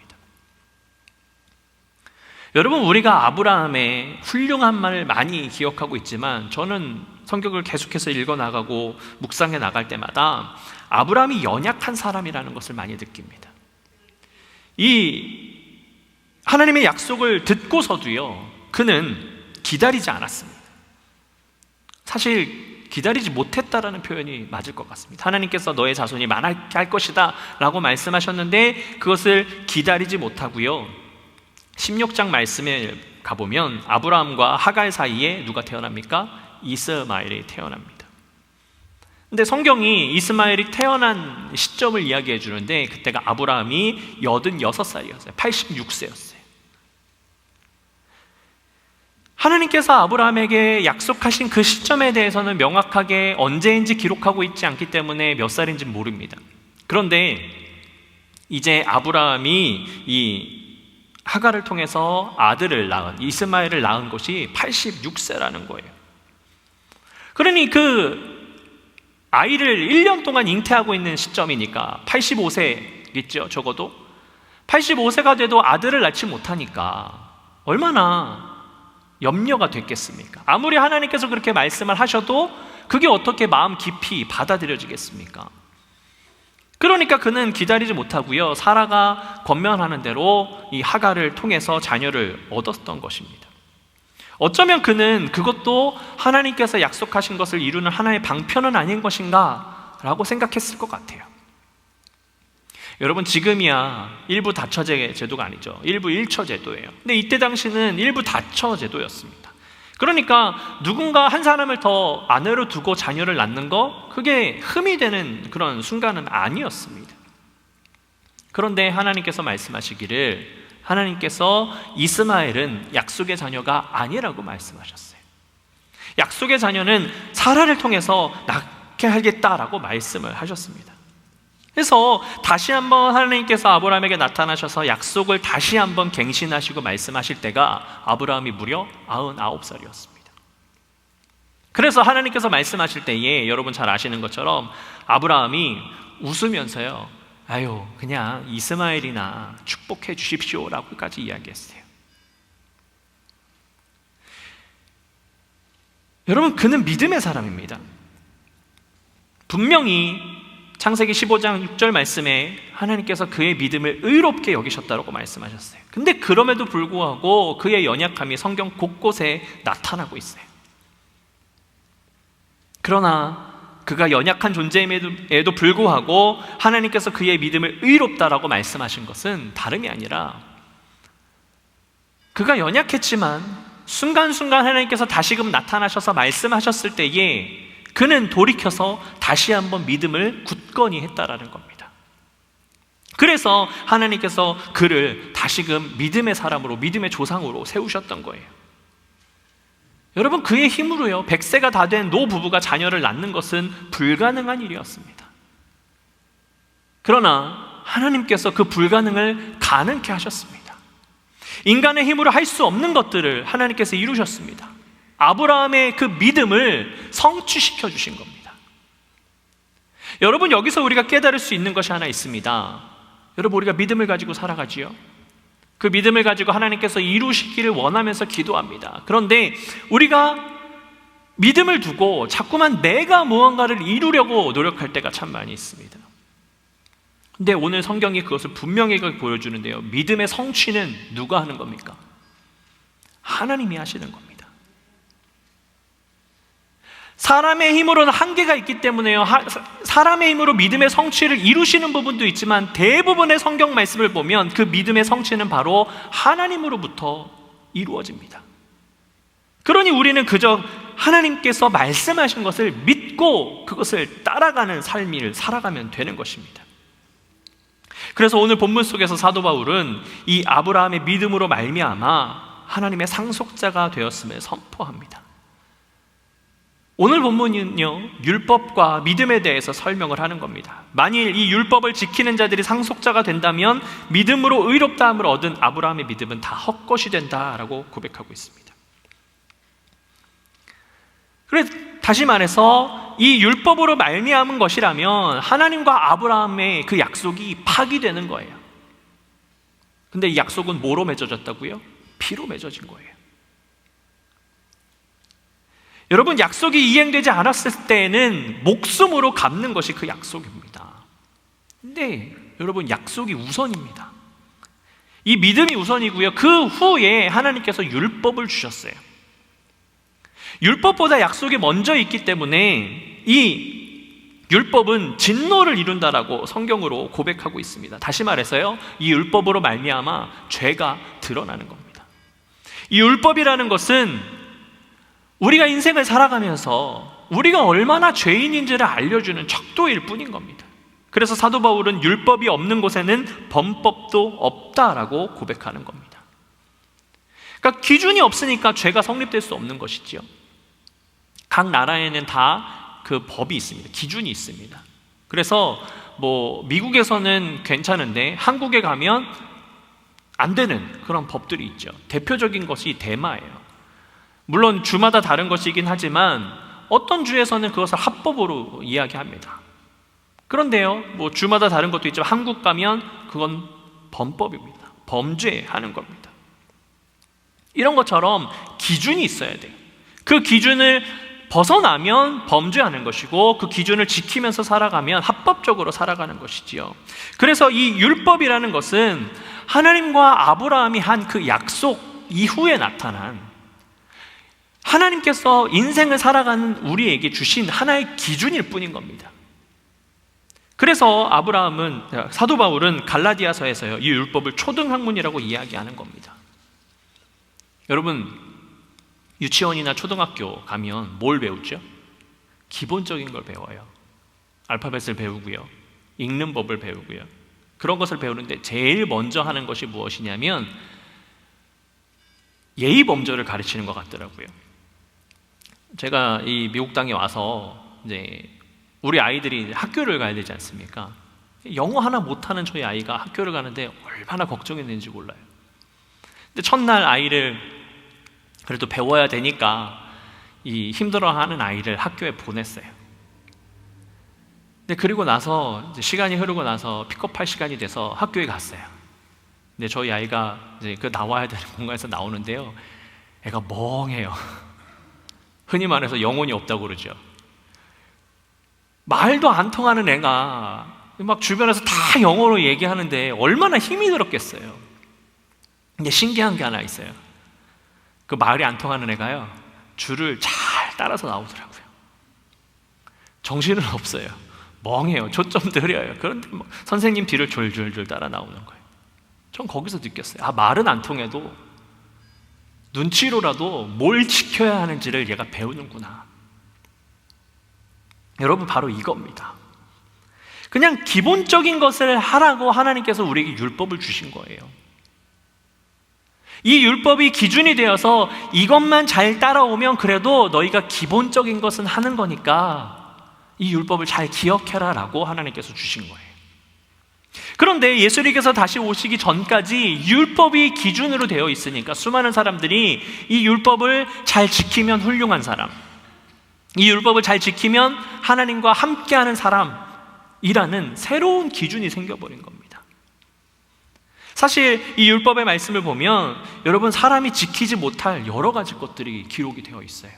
Speaker 1: 여러분, 우리가 아브라함의 훌륭한 말을 많이 기억하고 있지만 저는 성경을 계속해서 읽어나가고 묵상해 나갈 때마다 아브라함이 연약한 사람이라는 것을 많이 느낍니다. 이 하나님의 약속을 듣고서도요, 그는 기다리지 않았습니다. 사실 기다리지 못했다라는 표현이 맞을 것 같습니다. 하나님께서 너의 자손이 많게 할 것이다 라고 말씀하셨는데 그것을 기다리지 못하고요, 16장 말씀에 가보면 아브라함과 하갈 사이에 누가 태어납니까? 이스마엘이 태어납니다. 근데 성경이 이스마엘이 태어난 시점을 이야기해 주는데 그때가 아브라함이 86살이었어요. 86세였어요. 하나님께서 아브라함에게 약속하신 그 시점에 대해서는 명확하게 언제인지 기록하고 있지 않기 때문에 몇 살인지 모릅니다. 그런데 이제 아브라함이 이 하갈을 통해서 아들을 낳은, 이스마엘을 낳은 것이 86세라는 거예요. 그러니 그 아이를 1년 동안 잉태하고 있는 시점이니까 85세겠죠, 적어도. 85세가 돼도 아들을 낳지 못하니까 얼마나 염려가 됐겠습니까? 아무리 하나님께서 그렇게 말씀을 하셔도 그게 어떻게 마음 깊이 받아들여지겠습니까? 그러니까 그는 기다리지 못하고요, 사라가 권면하는 대로 이 하갈을 통해서 자녀를 얻었던 것입니다. 어쩌면 그는 그것도 하나님께서 약속하신 것을 이루는 하나의 방편은 아닌 것인가 라고 생각했을 것 같아요. 여러분, 지금이야 일부 다처제 제도가 아니죠. 일부 일처 제도예요. 근데 이때 당시는 일부 다처 제도였습니다. 그러니까 누군가 한 사람을 더 아내로 두고 자녀를 낳는 거, 그게 흠이 되는 그런 순간은 아니었습니다. 그런데 하나님께서 말씀하시기를, 하나님께서 이스마엘은 약속의 자녀가 아니라고 말씀하셨어요. 약속의 자녀는 사라를 통해서 낳게 하겠다라고 말씀을 하셨습니다. 그래서 다시 한번 하나님께서 아브라함에게 나타나셔서 약속을 다시 한번 갱신하시고 말씀하실 때가 아브라함이 무려 99살이었습니다. 그래서 하나님께서 말씀하실 때에 여러분 잘 아시는 것처럼 아브라함이 웃으면서요, 아유, 그냥 이스마엘이나 축복해 주십시오라고까지 이야기했어요. 여러분, 그는 믿음의 사람입니다. 분명히 창세기 15장 6절 말씀에 하나님께서 그의 믿음을 의롭게 여기셨다고 말씀하셨어요. 근데 그럼에도 불구하고 그의 연약함이 성경 곳곳에 나타나고 있어요. 그러나 그가 연약한 존재임에도 불구하고 하나님께서 그의 믿음을 의롭다라고 말씀하신 것은 다름이 아니라 그가 연약했지만 순간순간 하나님께서 다시금 나타나셔서 말씀하셨을 때에 그는 돌이켜서 다시 한번 믿음을 굳건히 했다라는 겁니다. 그래서 하나님께서 그를 다시금 믿음의 사람으로, 믿음의 조상으로 세우셨던 거예요. 여러분, 그의 힘으로요 100세가 다 된 노부부가 자녀를 낳는 것은 불가능한 일이었습니다. 그러나 하나님께서 그 불가능을 가능케 하셨습니다. 인간의 힘으로 할 수 없는 것들을 하나님께서 이루셨습니다. 아브라함의 그 믿음을 성취시켜 주신 겁니다. 여러분, 여기서 우리가 깨달을 수 있는 것이 하나 있습니다. 여러분, 우리가 믿음을 가지고 살아가지요. 그 믿음을 가지고 하나님께서 이루시기를 원하면서 기도합니다. 그런데 우리가 믿음을 두고 자꾸만 내가 무언가를 이루려고 노력할 때가 참 많이 있습니다. 근데 오늘 성경이 그것을 분명하게 보여주는데요. 믿음의 성취는 누가 하는 겁니까? 하나님이 하시는 겁니다. 사람의 힘으로는 한계가 있기 때문에요. 사람의 힘으로 믿음의 성취를 이루시는 부분도 있지만 대부분의 성경 말씀을 보면 그 믿음의 성취는 바로 하나님으로부터 이루어집니다. 그러니 우리는 그저 하나님께서 말씀하신 것을 믿고 그것을 따라가는 삶을 살아가면 되는 것입니다. 그래서 오늘 본문 속에서 사도 바울은 이 아브라함의 믿음으로 말미암아 하나님의 상속자가 되었음을 선포합니다. 오늘 본문은요, 율법과 믿음에 대해서 설명을 하는 겁니다. 만일 이 율법을 지키는 자들이 상속자가 된다면 믿음으로 의롭다함을 얻은 아브라함의 믿음은 다 헛것이 된다라고 고백하고 있습니다. 그래서 다시 말해서 이 율법으로 말미암은 것이라면 하나님과 아브라함의 그 약속이 파기되는 거예요. 근데 이 약속은 뭐로 맺어졌다고요? 피로 맺어진 거예요. 여러분, 약속이 이행되지 않았을 때에는 목숨으로 갚는 것이 그 약속입니다. 근데 여러분, 약속이 우선입니다. 이 믿음이 우선이고요. 그 후에 하나님께서 율법을 주셨어요. 율법보다 약속이 먼저 있기 때문에 이 율법은 진노를 이룬다라고 성경으로 고백하고 있습니다. 다시 말해서요, 이 율법으로 말미암아 죄가 드러나는 겁니다. 이 율법이라는 것은 우리가 인생을 살아가면서 우리가 얼마나 죄인인지를 알려주는 척도일 뿐인 겁니다. 그래서 사도 바울은 율법이 없는 곳에는 범법도 없다라고 고백하는 겁니다. 그러니까 기준이 없으니까 죄가 성립될 수 없는 것이지요. 각 나라에는 다 그 법이 있습니다. 기준이 있습니다. 그래서 미국에서는 괜찮은데 한국에 가면 안 되는 그런 법들이 있죠. 대표적인 것이 대마예요. 물론 주마다 다른 것이긴 하지만 어떤 주에서는 그것을 합법으로 이야기합니다. 그런데요, 주마다 다른 것도 있지만 한국 가면 그건 범법입니다. 범죄하는 겁니다. 이런 것처럼 기준이 있어야 돼요. 그 기준을 벗어나면 범죄하는 것이고 그 기준을 지키면서 살아가면 합법적으로 살아가는 것이지요. 그래서 이 율법이라는 것은 하나님과 아브라함이 한 그 약속 이후에 나타난 하나님께서 인생을 살아가는 우리에게 주신 하나의 기준일 뿐인 겁니다. 그래서 사도 바울은 갈라디아서에서요, 이 율법을 초등학문이라고 이야기하는 겁니다. 여러분, 유치원이나 초등학교 가면 뭘 배우죠? 기본적인 걸 배워요. 알파벳을 배우고요, 읽는 법을 배우고요. 그런 것을 배우는데 제일 먼저 하는 것이 무엇이냐면 예의 범절을 가르치는 것 같더라고요. 제가 이 미국 땅에 와서 이제 우리 아이들이 학교를 가야 되지 않습니까? 영어 하나 못하는 저희 아이가 학교를 가는데 얼마나 걱정했는지 몰라요. 근데 첫날 아이를 그래도 배워야 되니까 이 힘들어하는 아이를 학교에 보냈어요. 근데 그리고 나서 이제 시간이 흐르고 나서 픽업할 시간이 돼서 학교에 갔어요. 근데 저희 아이가 이제 그 나와야 되는 공간에서 나오는데요, 애가 멍해요. 흔히 말해서 영혼이 없다고 그러죠. 말도 안 통하는 애가 막 주변에서 다 영어로 얘기하는데 얼마나 힘이 들었겠어요. 근데 신기한 게 하나 있어요. 그 말이 안 통하는 애가요, 줄을 잘 따라서 나오더라고요. 정신은 없어요. 멍해요. 초점도 흐려요. 그런데 선생님 뒤를 졸졸졸 따라 나오는 거예요. 전 거기서 느꼈어요. 말은 안 통해도 눈치로라도 뭘 지켜야 하는지를 얘가 배우는구나. 여러분, 바로 이겁니다. 그냥 기본적인 것을 하라고 하나님께서 우리에게 율법을 주신 거예요. 이 율법이 기준이 되어서 이것만 잘 따라오면 그래도 너희가 기본적인 것은 하는 거니까 이 율법을 잘 기억해라 라고 하나님께서 주신 거예요. 그런데 예수님께서 다시 오시기 전까지 율법이 기준으로 되어 있으니까 수많은 사람들이 이 율법을 잘 지키면 훌륭한 사람, 이 율법을 잘 지키면 하나님과 함께하는 사람이라는 새로운 기준이 생겨버린 겁니다. 사실 이 율법의 말씀을 보면 여러분, 사람이 지키지 못할 여러 가지 것들이 기록이 되어 있어요.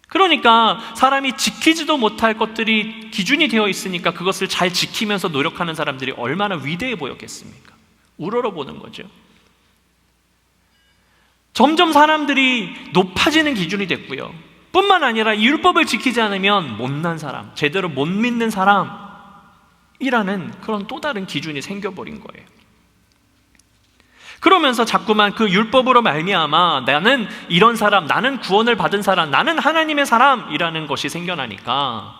Speaker 1: 그러니까 사람이 지키지도 못할 것들이 기준이 되어 있으니까 그것을 잘 지키면서 노력하는 사람들이 얼마나 위대해 보였겠습니까? 우러러보는 거죠. 점점 사람들이 높아지는 기준이 됐고요. 뿐만 아니라 이 율법을 지키지 않으면 못난 사람, 제대로 못 믿는 사람이라는 그런 또 다른 기준이 생겨버린 거예요. 그러면서 자꾸만 그 율법으로 말미암아 나는 이런 사람, 나는 구원을 받은 사람, 나는 하나님의 사람이라는 것이 생겨나니까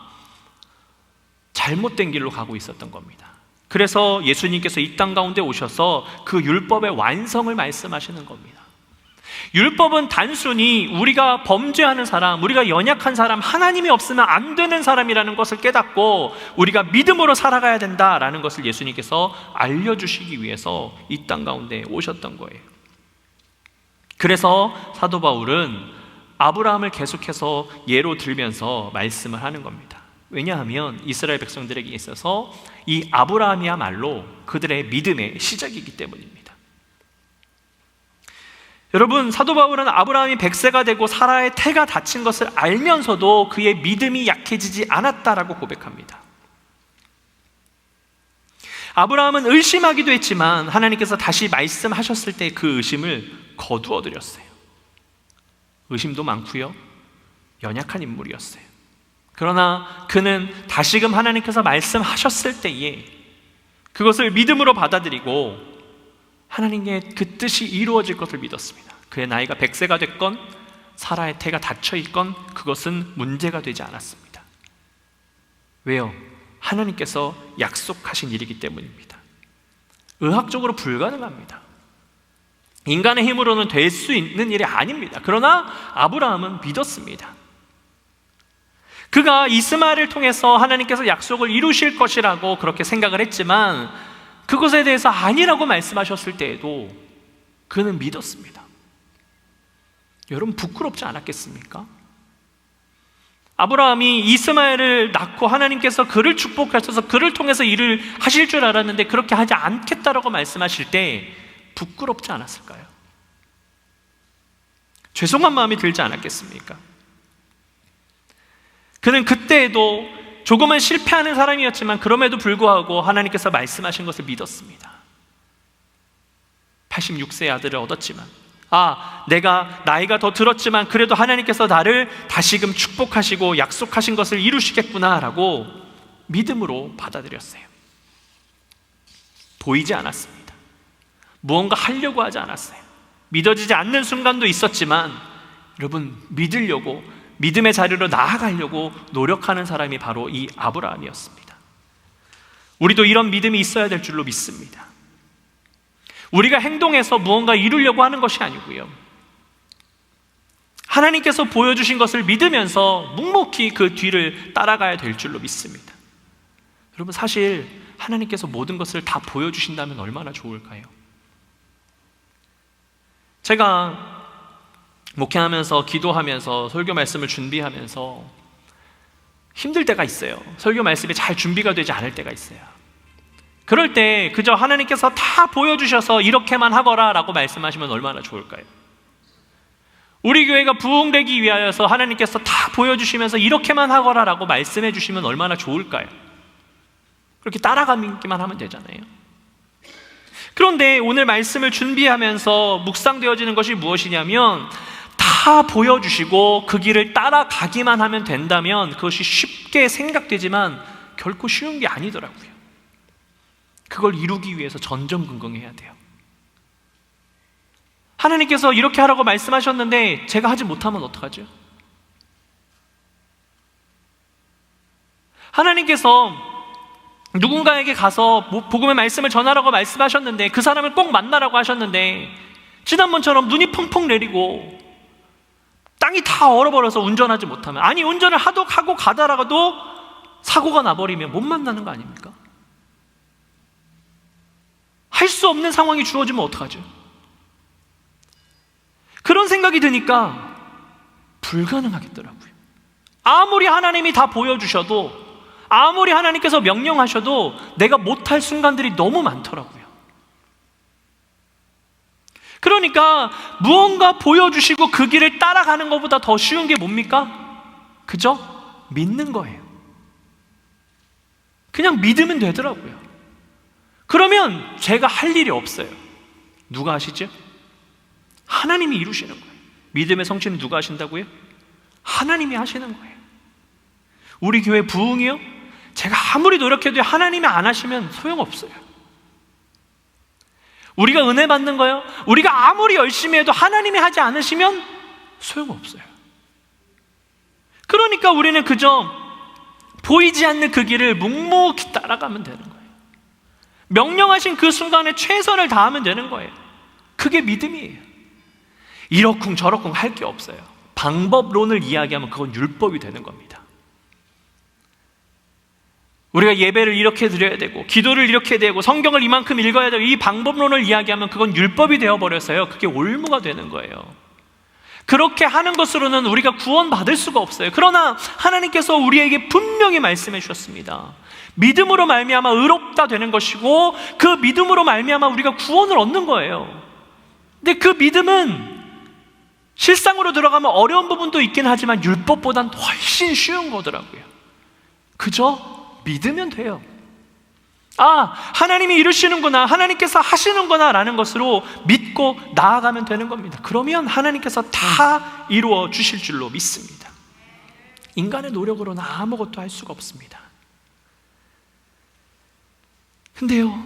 Speaker 1: 잘못된 길로 가고 있었던 겁니다. 그래서 예수님께서 이 땅 가운데 오셔서 그 율법의 완성을 말씀하시는 겁니다. 율법은 단순히 우리가 범죄하는 사람, 우리가 연약한 사람, 하나님이 없으면 안 되는 사람이라는 것을 깨닫고 우리가 믿음으로 살아가야 된다라는 것을 예수님께서 알려주시기 위해서 이 땅 가운데 오셨던 거예요. 그래서 사도 바울은 아브라함을 계속해서 예로 들면서 말씀을 하는 겁니다. 왜냐하면 이스라엘 백성들에게 있어서 이 아브라함이야말로 그들의 믿음의 시작이기 때문입니다. 여러분, 사도 바울은 아브라함이 100세가 되고 사라의 태가 닫힌 것을 알면서도 그의 믿음이 약해지지 않았다라고 고백합니다. 아브라함은 의심하기도 했지만 하나님께서 다시 말씀하셨을 때 그 의심을 거두어 드렸어요. 의심도 많고요, 연약한 인물이었어요. 그러나 그는 다시금 하나님께서 말씀하셨을 때에 그것을 믿음으로 받아들이고 하나님의 그 뜻이 이루어질 것을 믿었습니다. 그의 나이가 100세가 됐건 사라의 태가 닫혀있건 그것은 문제가 되지 않았습니다. 왜요? 하나님께서 약속하신 일이기 때문입니다. 의학적으로 불가능합니다. 인간의 힘으로는 될 수 있는 일이 아닙니다. 그러나 아브라함은 믿었습니다. 그가 이스마엘을 통해서 하나님께서 약속을 이루실 것이라고 그렇게 생각을 했지만 그것에 대해서 아니라고 말씀하셨을 때에도 그는 믿었습니다. 여러분, 부끄럽지 않았겠습니까? 아브라함이 이스마엘을 낳고 하나님께서 그를 축복하셔서 그를 통해서 일을 하실 줄 알았는데 그렇게 하지 않겠다라고 말씀하실 때 부끄럽지 않았을까요? 죄송한 마음이 들지 않았겠습니까? 그는 그때에도 조금은 실패하는 사람이었지만 그럼에도 불구하고 하나님께서 말씀하신 것을 믿었습니다. 86세의 아들을 얻었지만, 내가 나이가 더 들었지만 그래도 하나님께서 나를 다시금 축복하시고 약속하신 것을 이루시겠구나라고 믿음으로 받아들였어요. 보이지 않았습니다. 무언가 하려고 하지 않았어요. 믿어지지 않는 순간도 있었지만 여러분, 믿으려고, 믿음의 자리로 나아가려고 노력하는 사람이 바로 이 아브라함이었습니다. 우리도 이런 믿음이 있어야 될 줄로 믿습니다. 우리가 행동해서 무언가 이루려고 하는 것이 아니고요, 하나님께서 보여주신 것을 믿으면서 묵묵히 그 뒤를 따라가야 될 줄로 믿습니다. 여러분, 사실 하나님께서 모든 것을 다 보여주신다면 얼마나 좋을까요? 제가 목회하면서, 기도하면서, 설교 말씀을 준비하면서 힘들 때가 있어요. 설교 말씀이 잘 준비가 되지 않을 때가 있어요. 그럴 때 그저 하나님께서 다 보여주셔서 이렇게만 하거라 라고 말씀하시면 얼마나 좋을까요? 우리 교회가 부흥되기 위하여서 하나님께서 다 보여주시면서 이렇게만 하거라 라고 말씀해 주시면 얼마나 좋을까요? 그렇게 따라가기만 하면 되잖아요. 그런데 오늘 말씀을 준비하면서 묵상되어지는 것이 무엇이냐면, 다 보여주시고 그 길을 따라가기만 하면 된다면 그것이 쉽게 생각되지만 결코 쉬운 게 아니더라고요. 그걸 이루기 위해서 전전긍긍해야 돼요. 하나님께서 이렇게 하라고 말씀하셨는데 제가 하지 못하면 어떡하죠? 하나님께서 누군가에게 가서 복음의 말씀을 전하라고 말씀하셨는데 그 사람을 꼭 만나라고 하셨는데 지난번처럼 눈이 펑펑 내리고 땅이 다 얼어버려서 운전하지 못하면, 아니 운전을 하고 가다라도 사고가 나버리면 못 만나는 거 아닙니까? 할 수 없는 상황이 주어지면 어떡하죠? 그런 생각이 드니까 불가능하겠더라고요. 아무리 하나님이 다 보여주셔도, 아무리 하나님께서 명령하셔도 내가 못할 순간들이 너무 많더라고요. 그러니까 무언가 보여주시고 그 길을 따라가는 것보다 더 쉬운 게 뭡니까? 그저 믿는 거예요. 그냥 믿으면 되더라고요. 그러면 제가 할 일이 없어요. 누가 하시죠? 하나님이 이루시는 거예요. 믿음의 성취는 누가 하신다고요? 하나님이 하시는 거예요. 우리 교회 부흥이요? 제가 아무리 노력해도 하나님이 안 하시면 소용없어요. 우리가 은혜 받는 거요? 우리가 아무리 열심히 해도 하나님이 하지 않으시면 소용없어요. 그러니까 우리는 그저 보이지 않는 그 길을 묵묵히 따라가면 되는 거예요. 명령하신 그 순간에 최선을 다하면 되는 거예요. 그게 믿음이에요. 이러쿵 저러쿵 할 게 없어요. 방법론을 이야기하면 그건 율법이 되는 겁니다. 우리가 예배를 이렇게 드려야 되고 기도를 이렇게 되고 성경을 이만큼 읽어야 되고 이 방법론을 이야기하면 그건 율법이 되어버려서요, 그게 올무가 되는 거예요. 그렇게 하는 것으로는 우리가 구원받을 수가 없어요. 그러나 하나님께서 우리에게 분명히 말씀해 주셨습니다. 믿음으로 말미암아 의롭다 되는 것이고 그 믿음으로 말미암아 우리가 구원을 얻는 거예요. 근데 그 믿음은 실상으로 들어가면 어려운 부분도 있긴 하지만 율법보단 훨씬 쉬운 거더라고요. 그저 믿으면 돼요. 아, 하나님이 이루시는구나, 하나님께서 하시는구나 라는 것으로 믿고 나아가면 되는 겁니다. 그러면 하나님께서 다 이루어 주실 줄로 믿습니다. 인간의 노력으로는 아무것도 할 수가 없습니다. 근데요,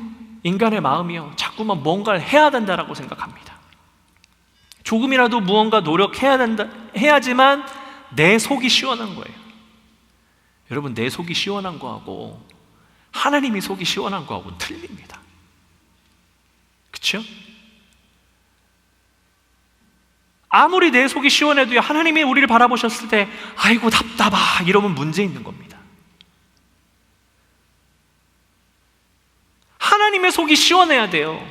Speaker 1: 인간의 마음이요, 자꾸만 뭔가를 해야 된다라고 생각합니다. 조금이라도 무언가 노력해야 된다, 해야지만 내 속이 시원한 거예요. 여러분, 내 속이 시원한 거하고 하나님이 속이 시원한 거하고는 틀립니다. 그렇죠? 아무리 내 속이 시원해도요, 하나님이 우리를 바라보셨을 때 아이고 답답하 이러면 문제 있는 겁니다. 하나님의 속이 시원해야 돼요.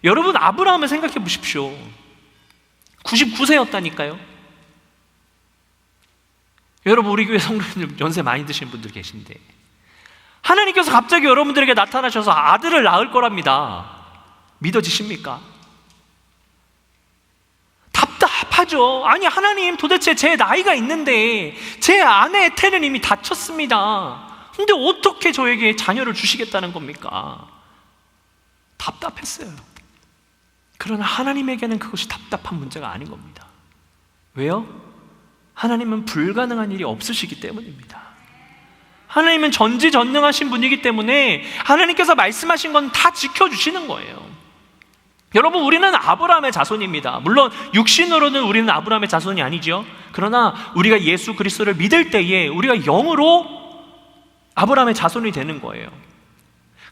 Speaker 1: 여러분, 아브라함을 생각해 보십시오. 99세였다니까요. 여러분, 우리 교회 성도님 연세 많이 드신 분들 계신데 하나님께서 갑자기 여러분들에게 나타나셔서 아들을 낳을 거랍니다. 믿어지십니까? 답답하죠. 아니, 하나님, 도대체 제 나이가 있는데 제 아내의 태는 이미 다쳤습니다. 근데 어떻게 저에게 자녀를 주시겠다는 겁니까? 답답했어요. 그러나 하나님에게는 그것이 답답한 문제가 아닌 겁니다. 왜요? 하나님은 불가능한 일이 없으시기 때문입니다. 하나님은 전지전능하신 분이기 때문에 하나님께서 말씀하신 건 다 지켜주시는 거예요. 여러분, 우리는 아브라함의 자손입니다. 물론 육신으로는 우리는 아브라함의 자손이 아니죠. 그러나 우리가 예수 그리스도를 믿을 때에 우리가 영으로 아브라함의 자손이 되는 거예요.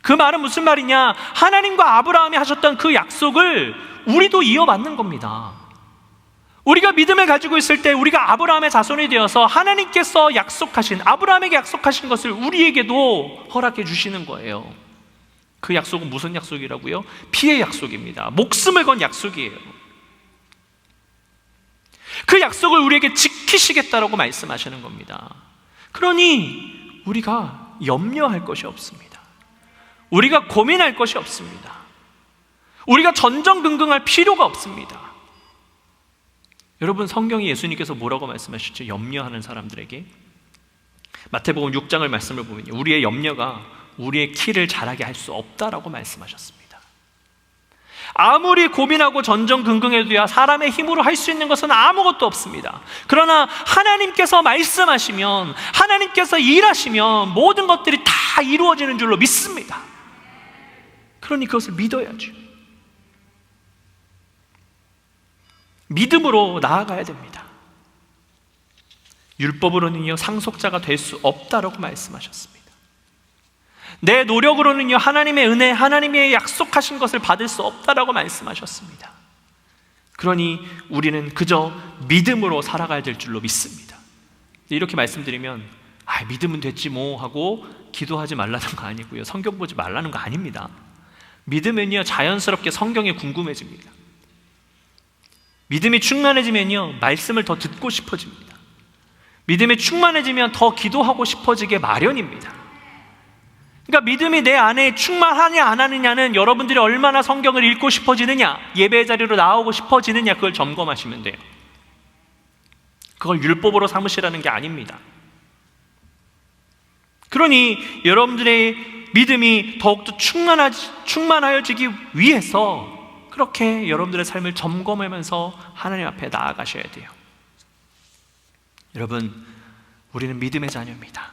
Speaker 1: 그 말은 무슨 말이냐? 하나님과 아브라함이 하셨던 그 약속을 우리도 이어받는 겁니다. 우리가 믿음을 가지고 있을 때 우리가 아브라함의 자손이 되어서 하나님께서 약속하신, 아브라함에게 약속하신 것을 우리에게도 허락해 주시는 거예요. 그 약속은 무슨 약속이라고요? 피의 약속입니다. 목숨을 건 약속이에요. 그 약속을 우리에게 지키시겠다라고 말씀하시는 겁니다. 그러니 우리가 염려할 것이 없습니다. 우리가 고민할 것이 없습니다. 우리가 전전긍긍할 필요가 없습니다. 여러분, 성경에 예수님께서 뭐라고 말씀하셨죠? 염려하는 사람들에게. 마태복음 6장을 말씀을 보면 우리의 염려가 우리의 키를 자라게 할 수 없다라고 말씀하셨습니다. 아무리 고민하고 전전긍긍해도야 사람의 힘으로 할 수 있는 것은 아무것도 없습니다. 그러나 하나님께서 말씀하시면, 하나님께서 일하시면 모든 것들이 다 이루어지는 줄로 믿습니다. 그러니 그것을 믿어야죠. 믿음으로 나아가야 됩니다. 율법으로는요, 상속자가 될 수 없다라고 말씀하셨습니다. 내 노력으로는요, 하나님의 은혜, 하나님의 약속하신 것을 받을 수 없다라고 말씀하셨습니다. 그러니 우리는 그저 믿음으로 살아가야 될 줄로 믿습니다. 이렇게 말씀드리면 믿으면 됐지 뭐 하고 기도하지 말라는 거 아니고요, 성경 보지 말라는 거 아닙니다. 믿으면요, 자연스럽게 성경에 궁금해집니다. 믿음이 충만해지면요, 말씀을 더 듣고 싶어집니다. 믿음이 충만해지면 더 기도하고 싶어지게 마련입니다. 그러니까 믿음이 내 안에 충만하냐 안 하느냐는 여러분들이 얼마나 성경을 읽고 싶어지느냐, 예배 자리로 나오고 싶어지느냐, 그걸 점검하시면 돼요. 그걸 율법으로 삼으시라는 게 아닙니다. 그러니 여러분들의 믿음이 더욱더 충만하여지기 위해서 그렇게 여러분들의 삶을 점검하면서 하나님 앞에 나아가셔야 돼요. 여러분, 우리는 믿음의 자녀입니다.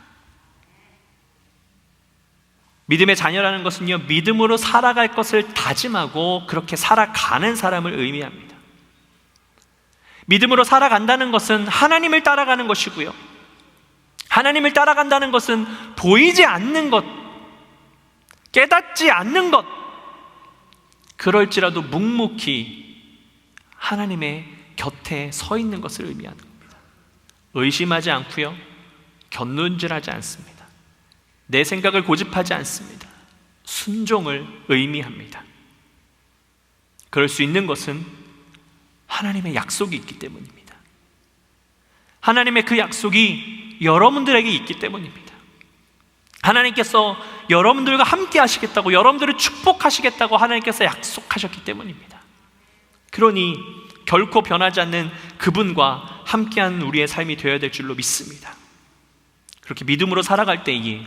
Speaker 1: 믿음의 자녀라는 것은요, 믿음으로 살아갈 것을 다짐하고 그렇게 살아가는 사람을 의미합니다. 믿음으로 살아간다는 것은 하나님을 따라가는 것이고요, 하나님을 따라간다는 것은 보이지 않는 것, 깨닫지 않는 것, 그럴지라도 묵묵히 하나님의 곁에 서 있는 것을 의미하는 겁니다. 의심하지 않고요, 곁눈질하지 않습니다. 내 생각을 고집하지 않습니다. 순종을 의미합니다. 그럴 수 있는 것은 하나님의 약속이 있기 때문입니다. 하나님의 그 약속이 여러분들에게 있기 때문입니다. 하나님께서 여러분들과 함께 하시겠다고, 여러분들을 축복하시겠다고 하나님께서 약속하셨기 때문입니다. 그러니 결코 변하지 않는 그분과 함께하는 우리의 삶이 되어야 될 줄로 믿습니다. 그렇게 믿음으로 살아갈 때에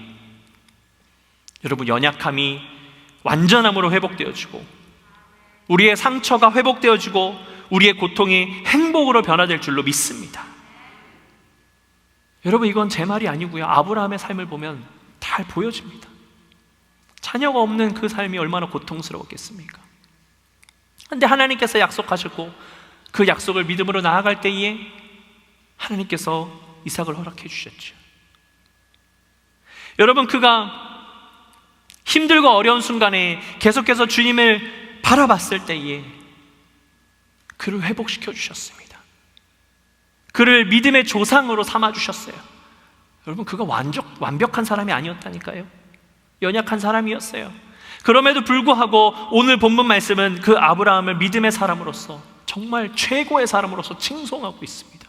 Speaker 1: 여러분, 연약함이 완전함으로 회복되어지고, 우리의 상처가 회복되어지고, 우리의 고통이 행복으로 변화될 줄로 믿습니다. 여러분, 이건 제 말이 아니고요, 아브라함의 삶을 보면 잘 보여집니다. 자녀가 없는 그 삶이 얼마나 고통스러웠겠습니까? 그런데 하나님께서 약속하셨고, 그 약속을 믿음으로 나아갈 때에 하나님께서 이삭을 허락해 주셨죠. 여러분, 그가 힘들고 어려운 순간에 계속해서 주님을 바라봤을 때에 그를 회복시켜 주셨습니다. 그를 믿음의 조상으로 삼아 주셨어요. 여러분, 그가 완벽한 사람이 아니었다니까요. 연약한 사람이었어요. 그럼에도 불구하고 오늘 본문 말씀은 그 아브라함을 믿음의 사람으로서, 정말 최고의 사람으로서 칭송하고 있습니다.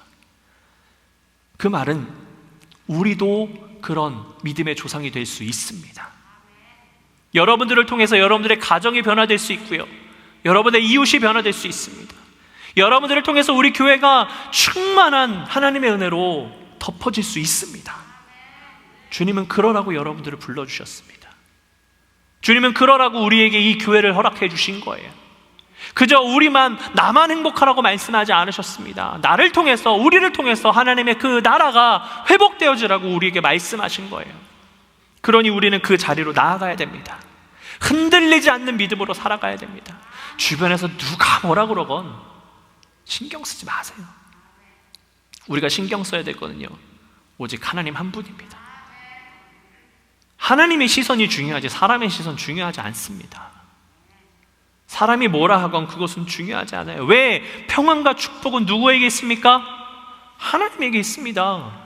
Speaker 1: 그 말은 우리도 그런 믿음의 조상이 될 수 있습니다. 여러분들을 통해서 여러분들의 가정이 변화될 수 있고요, 여러분의 이웃이 변화될 수 있습니다. 여러분들을 통해서 우리 교회가 충만한 하나님의 은혜로 덮어질 수 있습니다. 주님은 그러라고 여러분들을 불러주셨습니다. 주님은 그러라고 우리에게 이 교회를 허락해 주신 거예요. 그저 나만 행복하라고 말씀하지 않으셨습니다. 나를 통해서, 우리를 통해서 하나님의 그 나라가 회복되어지라고 우리에게 말씀하신 거예요. 그러니 우리는 그 자리로 나아가야 됩니다. 흔들리지 않는 믿음으로 살아가야 됩니다. 주변에서 누가 뭐라 그러건 신경 쓰지 마세요. 우리가 신경 써야 될 거는요, 오직 하나님 한 분입니다. 하나님의 시선이 중요하지 사람의 시선 중요하지 않습니다. 사람이 뭐라 하건 그것은 중요하지 않아요. 왜? 평안과 축복은 누구에게 있습니까? 하나님에게 있습니다.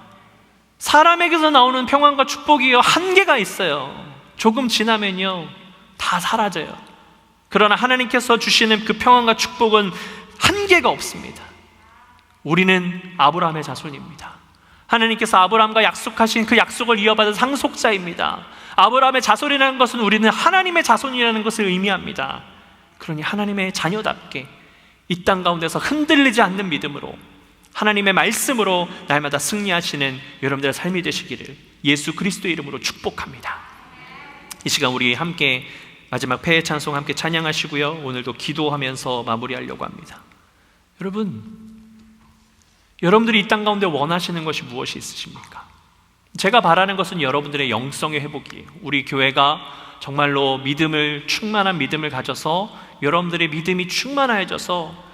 Speaker 1: 사람에게서 나오는 평안과 축복이요, 한계가 있어요. 조금 지나면요, 다 사라져요. 그러나 하나님께서 주시는 그 평안과 축복은 한계가 없습니다. 우리는 아브라함의 자손입니다. 하나님께서 아브라함과 약속하신 그 약속을 이어받은 상속자입니다. 아브라함의 자손이라는 것은 우리는 하나님의 자손이라는 것을 의미합니다. 그러니 하나님의 자녀답게 이 땅 가운데서 흔들리지 않는 믿음으로, 하나님의 말씀으로 날마다 승리하시는 여러분들의 삶이 되시기를 예수 그리스도의 이름으로 축복합니다. 이 시간 우리 함께 마지막 패의 찬송 함께 찬양하시고요, 오늘도 기도하면서 마무리하려고 합니다. 여러분들이 이 땅 가운데 원하시는 것이 무엇이 있으십니까? 제가 바라는 것은 여러분들의 영성의 회복이에요. 우리 교회가 정말로 충만한 믿음을 가져서 여러분들의 믿음이 충만해져서,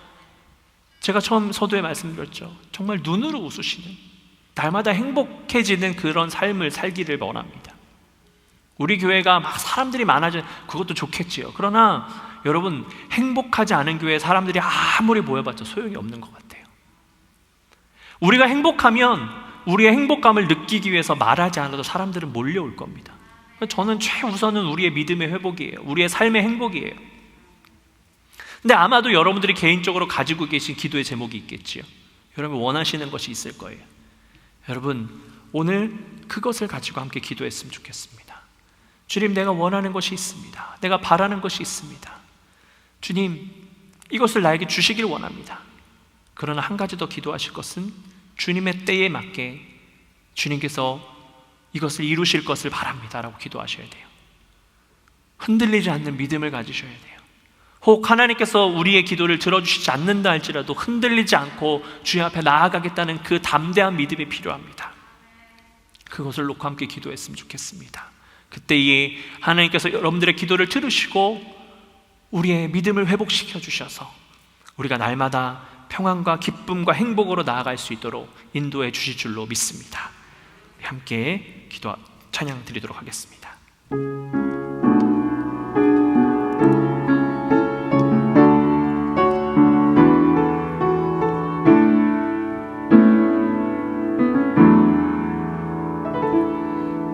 Speaker 1: 제가 처음 서두에 말씀드렸죠, 정말 눈으로 웃으시는, 날마다 행복해지는 그런 삶을 살기를 원합니다. 우리 교회가 막 사람들이 많아지는, 그것도 좋겠지요. 그러나 여러분, 행복하지 않은 교회에 사람들이 아무리 모여봤자 소용이 없는 것 같아요. 우리가 행복하면 우리의 행복감을 느끼기 위해서 말하지 않아도 사람들은 몰려올 겁니다. 저는 최우선은 우리의 믿음의 회복이에요. 우리의 삶의 행복이에요. 근데 아마도 여러분들이 개인적으로 가지고 계신 기도의 제목이 있겠지요. 여러분 원하시는 것이 있을 거예요. 여러분 오늘 그것을 가지고 함께 기도했으면 좋겠습니다. 주님, 내가 원하는 것이 있습니다. 내가 바라는 것이 있습니다. 주님, 이것을 나에게 주시길 원합니다. 그러나 한 가지 더 기도하실 것은 주님의 때에 맞게 주님께서 이것을 이루실 것을 바랍니다 라고 기도하셔야 돼요. 흔들리지 않는 믿음을 가지셔야 돼요. 혹 하나님께서 우리의 기도를 들어주시지 않는다 할지라도 흔들리지 않고 주님 앞에 나아가겠다는 그 담대한 믿음이 필요합니다. 그것을 놓고 함께 기도했으면 좋겠습니다. 그때에 하나님께서 여러분들의 기도를 들으시고 우리의 믿음을 회복시켜 주셔서 우리가 날마다 평안과 기쁨과 행복으로 나아갈 수 있도록 인도해 주실 줄로 믿습니다. 함께 기도 찬양 드리도록 하겠습니다.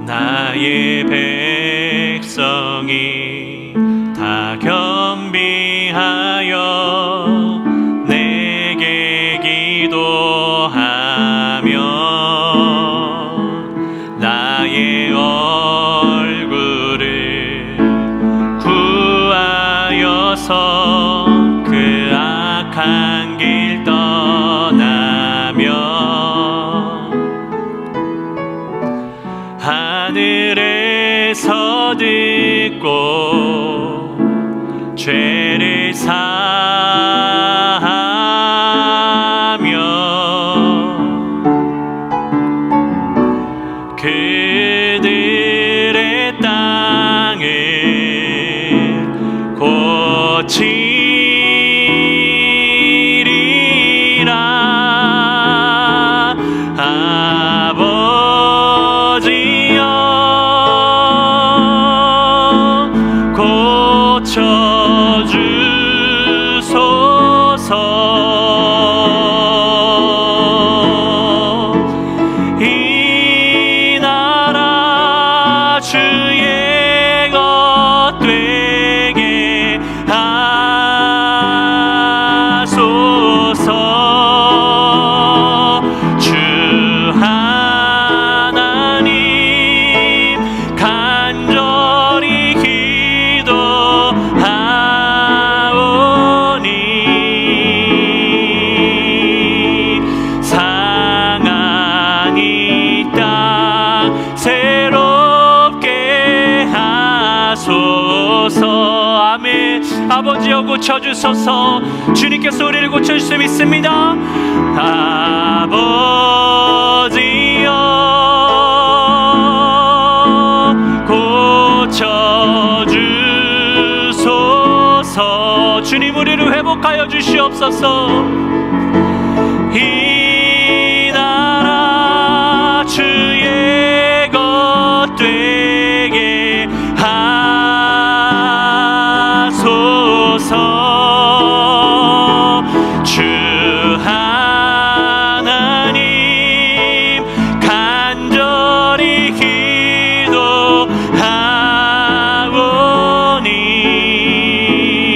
Speaker 1: 나의 백성이 다 겸비하여 내게 기도하며 나의 얼굴을 구하여서 그 악한 길 떠나며 하늘에서 듣고 죄를 사하며 그들의 땅을 고치리라. 아버지여 고쳐주소서. 이 나라 주의 것 되게 하소서. 주 하나님 간절히 기도하오니 상한 이 땅 새롭게 하소서. 아멘. 아버지여 고쳐주소서. 주님께서 우리를 고쳐주실 수 믿습니다. 아버지여 고쳐주소서. 주님 우리를 회복하여 주시옵소서. 이 나라 주의 것 되게 하소서. 주 하나님 간절히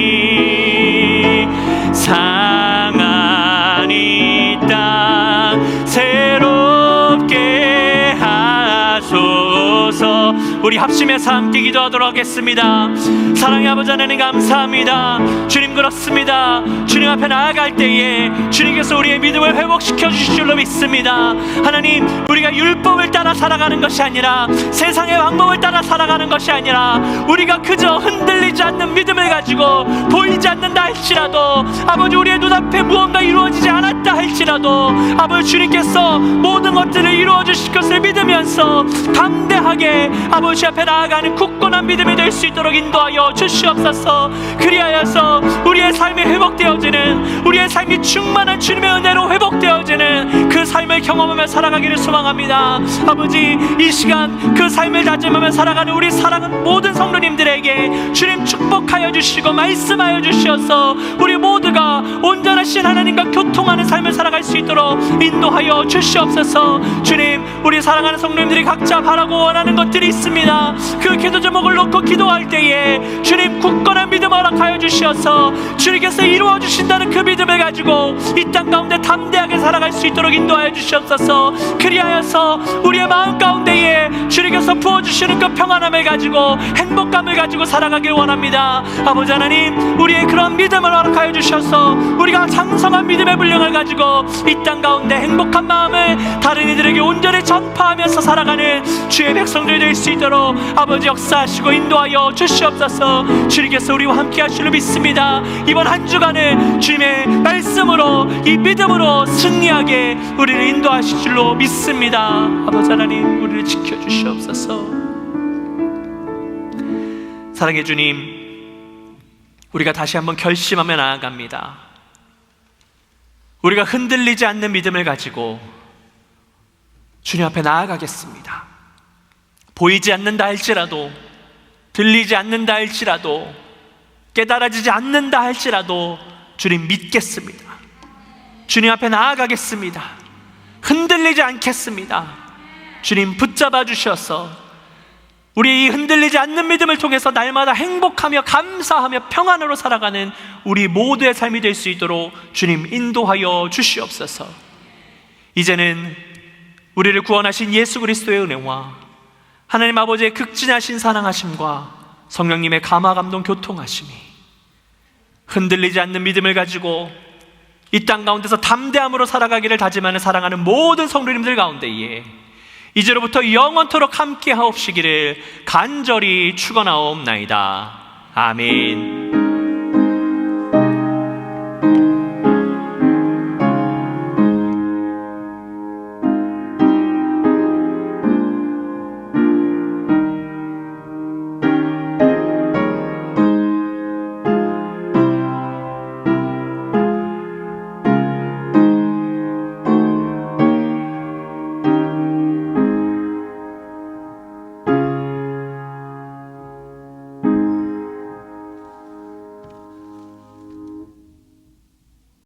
Speaker 1: 기도하오니 상한 이 땅 새롭게 하소서. 우리 합심해서 함께 기도하도록 하겠습니다. 사랑의 아버지 하나님 감사합니다. 주님 그렇습니다. 주님 앞에 나아갈 때에 주님께서 우리의 믿음을 회복시켜 주실 줄로 믿습니다. 하나님 우리가 율법을 따라 살아가는 것이 아니라 세상의 방법을 따라 살아가는 것이 아니라 우리가 그저 흔들리지 않는 믿음을 가지고 보이지 않는다 할지라도 아버지 우리의 눈앞에 무언가 이루어지지 않았다 할지라도 아버지 주님께서 모든 것들을 이루어 주실 것을 믿으면서 담대하게 아버지 앞에 나아가는 굳건한 믿음이 될 수 있도록 인도하여 주시옵소서. 그리하여서 우리의 삶이 회복되어지는, 우리의 삶이 충만한 주님의 은혜로 회복되어지는 그 삶을 경험하며 살아가기를 소망합니다. 아버지 이 시간 그 삶을 다짐하며 살아가는 우리 사랑하는 모든 성도님들에게 주님 축복하여 주시고 말씀하여 주시어서 우리 모두가 온전하신 하나님과 교통하는 삶을 살아갈 수 있도록 인도하여 주시옵소서. 주님 우리 사랑하는 성도님들이 각자 바라고 원하는 하는 것들이 있습니다. 그 기도 제목을 놓고 기도할 때에 주님 굳건한 믿음 허락하여 주시어서 주님께서 이루어 주신다는 그 믿음을 가지고 이 땅 가운데 담대하게 살아갈 수 있도록 인도하여 주시옵소서. 그리하여서 우리의 마음 가운데에 주님께서 부어주시는 그 평안함을 가지고 행복감을 가지고 살아가길 원합니다. 아버지 하나님, 우리의 그런 믿음을 허락하여 주셔서 우리가 장성한 믿음의 분량을 가지고 이 땅 가운데 행복한 마음을 다른 이들에게 온전히 전파하면서 살아가는 주의 백성들 될 수 있도록 아버지 역사하시고 인도하여 주시옵소서. 주님께서 우리와 함께 하시려 믿습니다. 이번 한 주간을 주님의 말씀으로, 이 믿음으로 승리하게 우리를 인도하실 줄로 믿습니다. 아버지 하나님, 우리를 지켜주시옵소서. 사랑의 주님, 우리가 다시 한번 결심하며 나아갑니다. 우리가 흔들리지 않는 믿음을 가지고 주님 앞에 나아가겠습니다. 보이지 않는다 할지라도, 들리지 않는다 할지라도, 깨달아지지 않는다 할지라도 주님 믿겠습니다. 주님 앞에 나아가겠습니다. 흔들리지 않겠습니다. 주님 붙잡아 주셔서 우리 이 흔들리지 않는 믿음을 통해서 날마다 행복하며 감사하며 평안으로 살아가는 우리 모두의 삶이 될 수 있도록 주님 인도하여 주시옵소서. 이제는 우리를 구원하신 예수 그리스도의 은혜와 하나님 아버지의 극진하신 사랑하심과 성령님의 감화 감동 교통하심이 흔들리지 않는 믿음을 가지고 이 땅 가운데서 담대함으로 살아가기를 다짐하는 사랑하는 모든 성도님들 가운데에 이제로부터 영원토록 함께 하옵시기를 간절히 축원하옵나이다. 아멘.